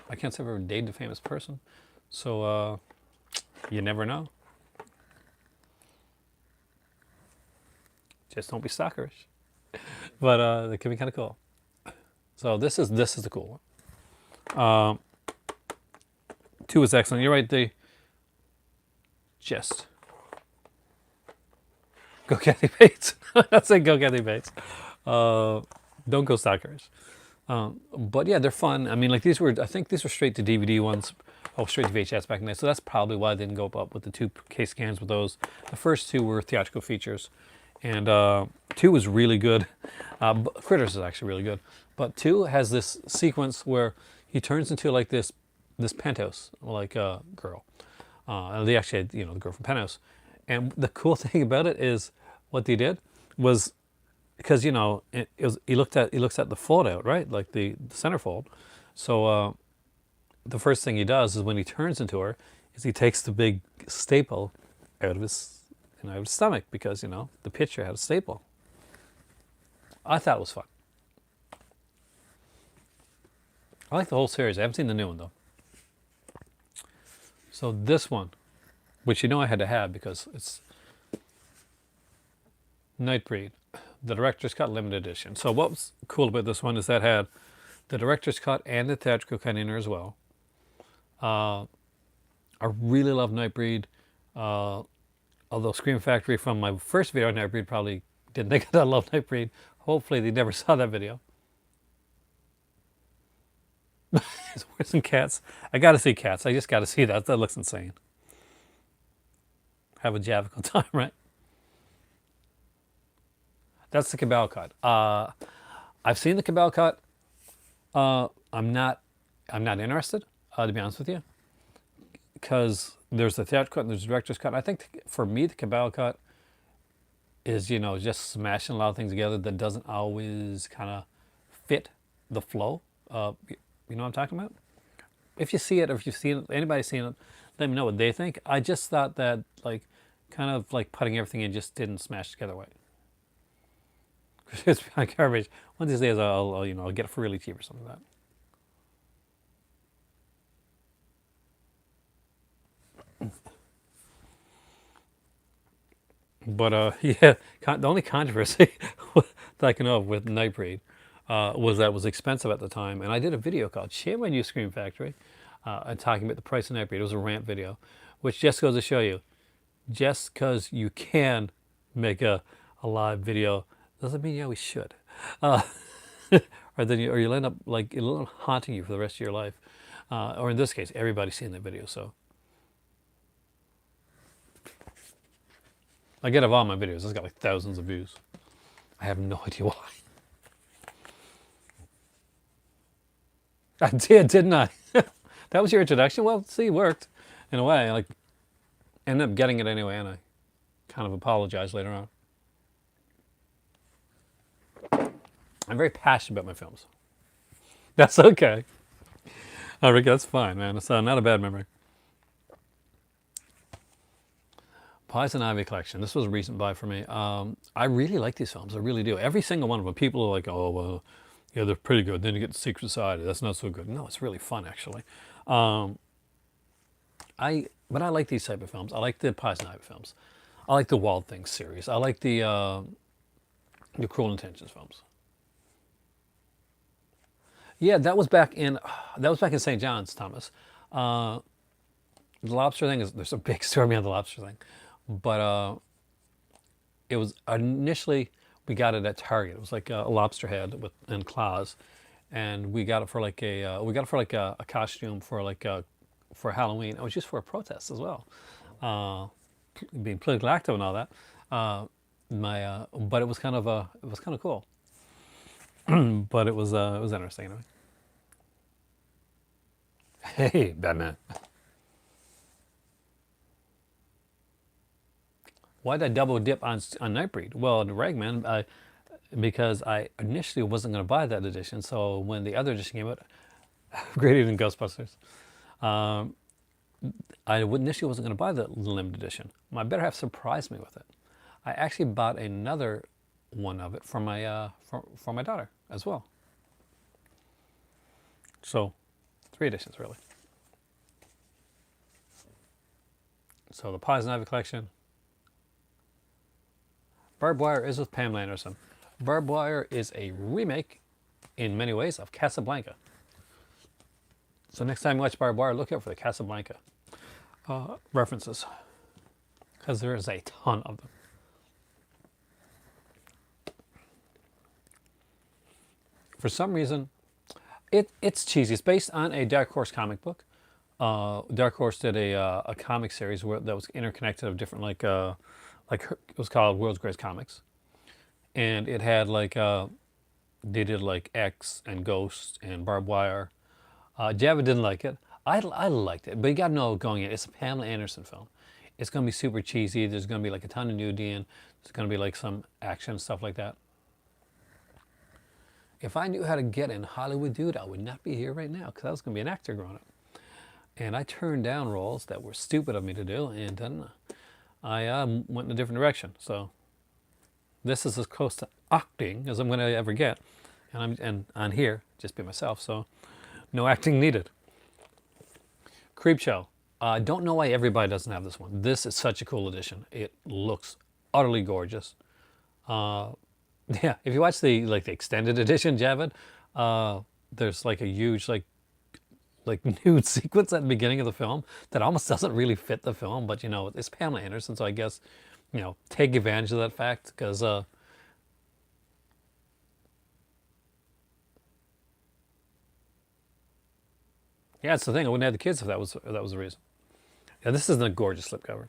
I can't say I've ever dated a famous person, so you never know. Just don't be stalkerish. But it can be kind of cool. So this is the cool one. 2 is excellent. You're right. Just go Kathy Bates. I say go Kathy Bates. Don't go stalkerish. But yeah, they're fun. I mean, I think these were straight to DVD ones. Oh, straight to VHS back in the day. So that's probably why I didn't go up with the 2K scans with those. The first 2 were theatrical features. And 2 was really good. Critters is actually really good. But 2 has this sequence where he turns into like this penthouse like girl. They actually had, the girl from Penthouse. And the cool thing about it is what they did was because he looks at the fold out, right, like the centerfold. So the first thing he does is when he turns into her is he takes the big staple out of his out of his stomach because the picture had a staple. I thought it was fun. I like the whole series. I haven't seen the new one though. So this one, which I had to have because it's Nightbreed, the director's cut limited edition. So what was cool about this one is that had the director's cut and the theatrical cut in there as well. I really love Nightbreed. Although Scream Factory from my first video on Nightbreed probably didn't think that I love Nightbreed. Hopefully they never saw that video. There's some cats. I gotta see cats. I just gotta see that. That looks insane. Have a Javical time, right? That's the Cabal cut. I've seen the Cabal cut. I'm not interested, to be honest with you, because there's the theatrical cut and there's the director's cut. I think for me the Cabal cut is just smashing a lot of things together that doesn't always kind of fit the flow. You know what I'm talking about? If you see it, or if you've seen it, anybody seen it, let me know what they think. I just thought that kind of putting everything in just didn't smash together right. It's like garbage. One of these days I'll get it for really cheap or something like that. But yeah, the only controversy that I can know of with Nightbreed was that it was expensive at the time. And I did a video called Shame on You, Scream Factory, talking about the price of Nightbreed. It was a rant video, which just goes to show you, just because you can make a live video doesn't mean you always should. Or you'll end up it'll haunting you for the rest of your life. Or in this case, everybody's seen that video, so. I get of all my videos, it's got thousands of views. I have no idea why. I did, didn't I? That was your introduction? Well, see, it worked in a way. I ended up getting it anyway, and I kind of apologized later on. I'm very passionate about my films. That's okay. Oh, Rick, that's fine, man. It's not a bad memory. Poison Ivy collection. This was a recent buy for me. I really like these films. I really do. Every single one of them. People are like, oh, well, yeah, they're pretty good. Then you get the Secret Society. That's not so good. No, it's really fun, actually. But I like these type of films. I like the Poison Ivy films. I like the Wild Things series. I like the Cruel Intentions films. Yeah, that was back in St. John's, Thomas. The lobster thing there's a big story behind the lobster thing. But it was initially, we got it at Target. It was like a lobster head and claws, and we got it for a costume for Halloween. It was just for a protest as well, being politically active and all that. But it was kind of cool. But it was interesting anyway. Hey, Batman. Why did I double dip on Nightbreed? Well, in Ragman, because I initially wasn't going to buy that edition. So when the other edition came out, greater than Ghostbusters, I initially wasn't going to buy the limited edition. My better half surprised me with it. I actually bought another one of it for my for my daughter as well. So 3 editions really. So the Poison Ivy collection. Barbed Wire is with Pamela Anderson. Barbed Wire is a remake, in many ways, of Casablanca. So next time you watch Barbed Wire, look out for the Casablanca references, because there is a ton of them. For some reason, it's cheesy. It's based on a Dark Horse comic book. Dark Horse did a comic series that was interconnected of different like it was called World's Greatest Comics, and it had like they did like X and Ghost and Barbed Wire. Java didn't like it. I liked it, but you got to know going in. It's a Pamela Anderson film. It's going to be super cheesy. There's going to be like a ton of nudity and there's going to be like some action stuff like that. If I knew how to get in Hollywood, dude, I would not be here right now because I was going to be an actor growing up. And I turned down roles that were stupid of me to do, and then I went in a different direction. So this is as close to acting as I'm going to ever get, and on here just be myself. So no acting needed. Creepshow. I don't know why everybody doesn't have this one. This is such a cool edition. It looks utterly gorgeous. Yeah, if you watch the extended edition, Javid, there's like a huge like nude sequence at the beginning of the film that almost doesn't really fit the film, but you know, it's Pamela Anderson, so I guess, you know, take advantage of that fact because yeah, it's the thing. I wouldn't have the kids if that was the reason. Yeah, this isn't a gorgeous slipcover.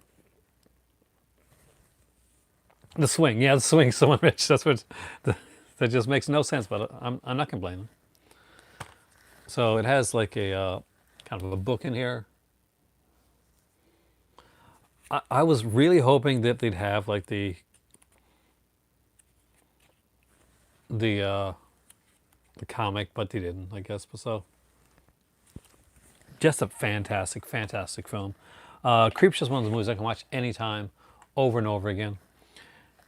The swing, yeah, the swing, so rich. That's what that just makes no sense, but I'm not complaining. So it has like a kind of a book in here. I was really hoping that they'd have like the comic, but they didn't, I guess. But so just a fantastic, fantastic film. Creep's just one of the movies I can watch anytime, over and over again.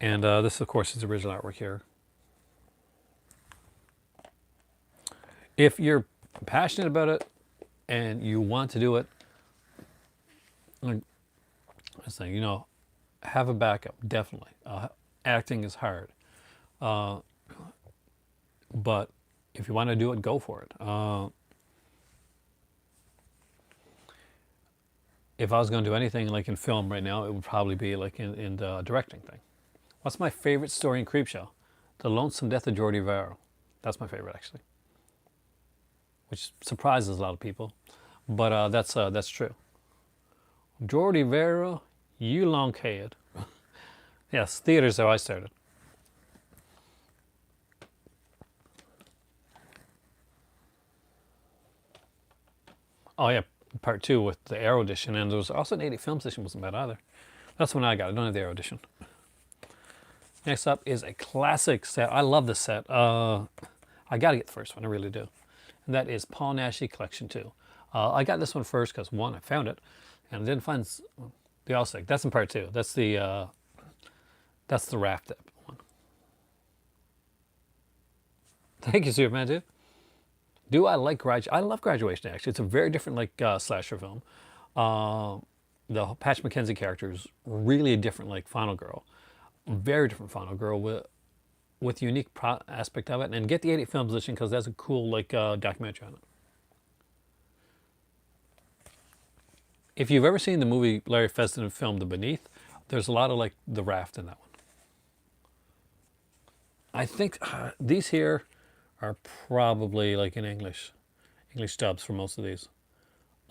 And this, of course, is the original artwork here. If you're passionate about it and you want to do it, like I was saying, you know, have a backup, definitely. Acting is hard. But if you want to do it, go for it. If I was going to do anything like in film right now, it would probably be like in the directing thing. What's my favorite story in Creepshow? The Lonesome Death of Jordy Vero. That's my favorite, actually. Which surprises a lot of people, but that's true. Jordy Vero, you long head. Yes, theater's how I started. Oh yeah, part 2 with the Arrow edition, and there was also an 80 Films edition, wasn't bad either. That's when I got it. I don't have the Arrow edition. Next up is a classic set. I love this set. I got to get the first one, I really do. And that is Paul Naschy Collection 2. I got this one first because, one, I found it, and I didn't find the Allstick. That's in part 2. That's the raft one. Thank you, Superman, dude. Do I like Graduation? I love Graduation, actually. It's a very different slasher film. The Patch McKenzie character is really a different Final Girl. Very different Final Girl with unique aspect of it. And get the 80 Films edition because that's a cool documentary on it. If you've ever seen the movie Larry Fessenden film The Beneath, there's a lot of the raft in that one. I think these here are probably in English dubs for most of these.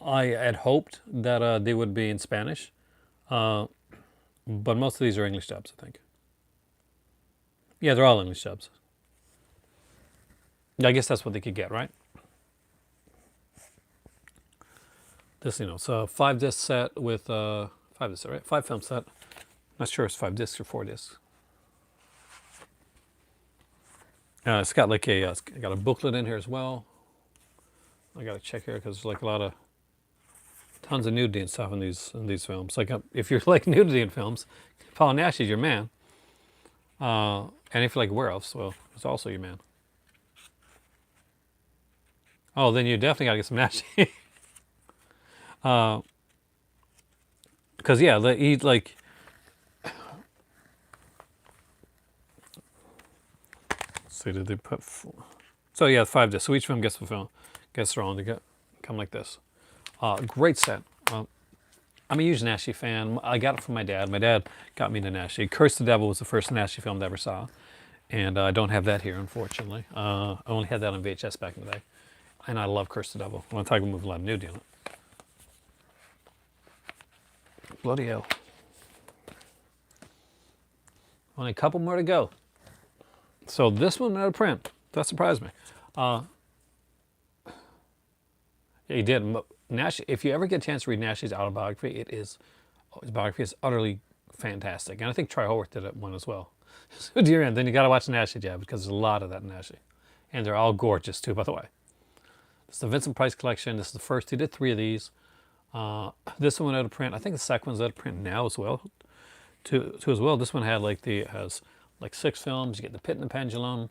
I had hoped that they would be in Spanish, but most of these are English dubs, I think. Yeah, they're all English dubs. I guess that's what they could get, right? This, it's a 5-disc set with 5 discs, right? 5 film set. Not sure it's 5 discs or 4 discs. It's got got a booklet in here as well. I got to check here because there's a lot of tons of nudity and stuff in these films. If you like nudity in films, Paul Naschy is your man. And if you like werewolves, well, it's also your man. Oh, then you definitely got to get some Naschy. Because yeah, he see, did they put 4? So yeah, 5 discs. So each film gets their own. They come like this. Great set. I'm a huge Naschy fan. I got it from my dad. My dad got me into Naschy. Curse the Devil was the first Naschy film I ever saw. And I don't have that here, unfortunately. I only had that on VHS back in the day. And I love Curse the Devil. I want to talk about a movie with a lot of nudity in it. Bloody hell. Only a couple more to go. So this one out of print. That surprised me. Yeah, he did. Nash, if you ever get a chance to read Nash's autobiography, his biography is utterly fantastic. And I think Troy Haworth did one as well. So dear end, then you got to watch Nashi Jab because there's a lot of that in Nashi. And they're all gorgeous too, by the way. This is the Vincent Price collection. This is the first. He did 3 of these. This one out of print. I think the second one's out of print now as well. Two as well. This one has like 6 films. You get The Pit and the Pendulum,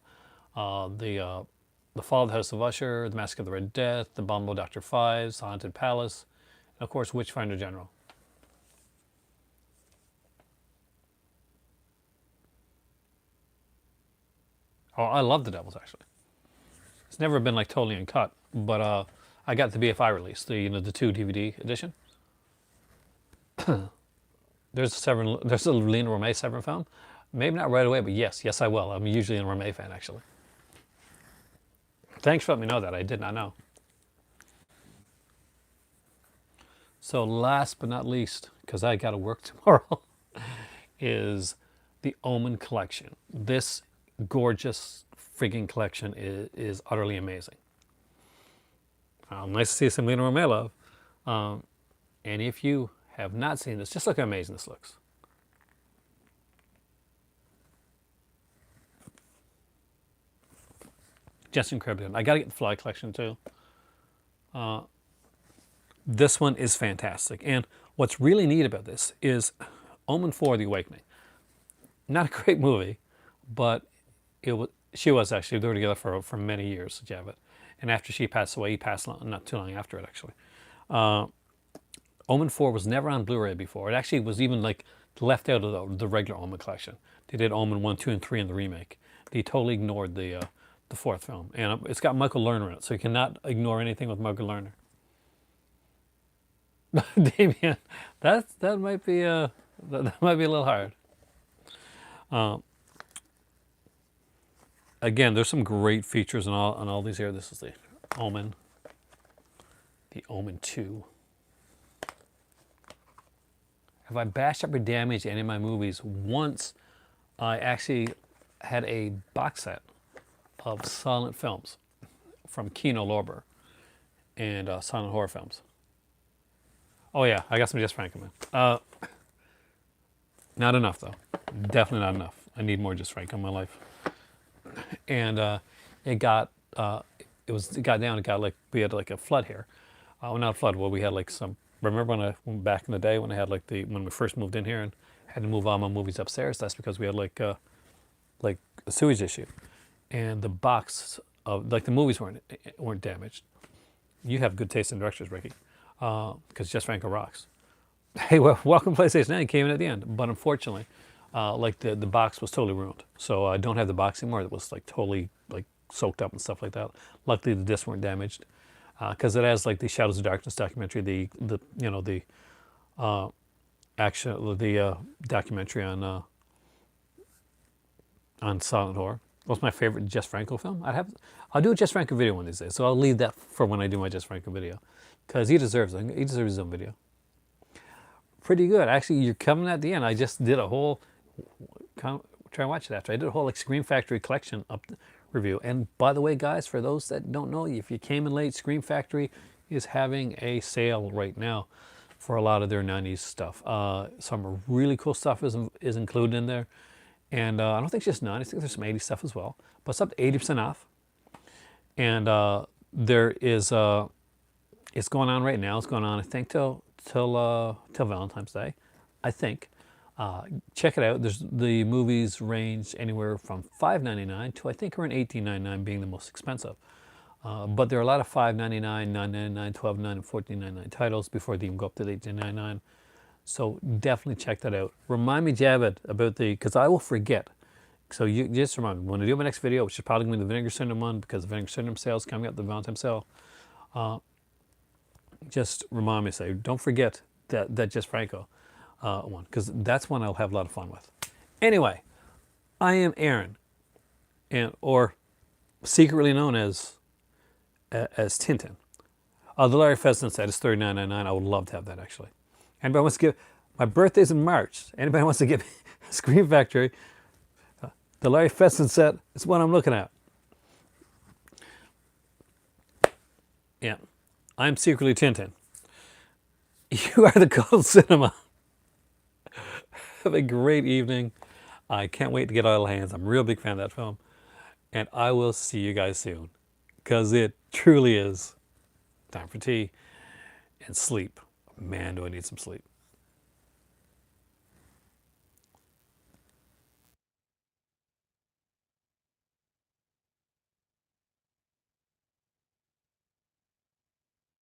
the Fall of the House of Usher, The Mask of the Red Death, The Abominable Dr. Fives, The Haunted Palace, and of course Witchfinder General. Oh, I love The Devils actually. It's never been like totally uncut, but I got the BFI release, the 2 DVD edition. There's a Lena Romay Severn film. Maybe not right away, but yes, I will. I'm usually a Romay fan actually. Thanks for letting me know that. I did not know. So last but not least, because I got to work tomorrow, is the Omen collection. This gorgeous frigging collection is utterly amazing. Nice to see some Lena Romay love. And if you have not seen this, just look how amazing this looks. Justin Cribbin. I got to get the Fly collection too. This one is fantastic. And what's really neat about this is Omen 4, The Awakening. Not a great movie, but she was actually, they were together for many years, Javit. And after she passed away, he passed not too long after it actually. Omen 4 was never on Blu-ray before. It actually was even like left out of the regular Omen collection. They did Omen 1, 2, and 3 in the remake. They totally ignored the 4th film. And it's got Michael Lerner in it, so you cannot ignore anything with Michael Lerner. Damien, that might be a little hard. Again, there's some great features on all these here. This is the Omen 2. Have I bashed up or damaged any of my movies? Once, I actually had a box set of silent films from Kino Lorber and silent horror films. Oh yeah, I got some Jess Franco, man. Not enough though. Definitely not enough. I need more Jess Franco in my life. And it got down. It got like we had like a flood here. Well, not a flood. Well, we had like some. Remember when back in the day when I had when we first moved in here and had to move all my movies upstairs? That's because we had like a sewage issue, and the box of the movies weren't damaged. You have good taste in directors, Ricky, because Jess Franco rocks. Hey, well, welcome to PlayStation 9 came in at the end, but unfortunately, the box was totally ruined. So I don't have the box anymore. It was like totally like soaked up and stuff like that. Luckily, the discs weren't damaged because it has like the Shadows of Darkness documentary, the documentary on silent horror. What's my favorite Jess Franco film? I'll do a Jess Franco video one of these days. So I'll leave that for when I do my Jess Franco video because he deserves it. He deserves his own video. Pretty good. Actually, you're coming at the end. I just did a whole, try and watch it after. I did a whole Scream Factory collection review. And by the way, guys, for those that don't know, if you came in late, Scream Factory is having a sale right now for a lot of their 90s stuff. Some really cool stuff is included in there. And I don't think it's just 90s. I think there's some 80s stuff as well. But it's up to 80% off. And there is, it's going on right now. It's going on, I think, till Valentine's Day, I think. Check it out. The movies range anywhere from $5.99 to I think around $18.99 being the most expensive. But there are a lot of $5.99, $9.99, $12.99, and $14.99 titles before they even go up to the $18.99. So definitely check that out. Remind me, Javed, about because I will forget. So you just remind me when I do my next video, which is probably going to be the Vinegar Syndrome one because the Vinegar Syndrome sale is coming up, the Valentine's sale. Just remind me, say, don't forget that Jess Franco one, because that's one I'll have a lot of fun with. Anyway, I am Aaron, or secretly known as Tintin. The Larry Pheasant said it's $39.99. I would love to have that actually. Anybody wants to give my birthday's in March? Anybody wants to give me Scream Factory The Larry Fesson set is what I'm looking at. Yeah. I'm secretly Tintin. You are the Cold Cinema. Have a great evening. I can't wait to get all hands. I'm a real big fan of that film. And I will see you guys soon. Because it truly is time for tea and sleep. Man, do I need some sleep.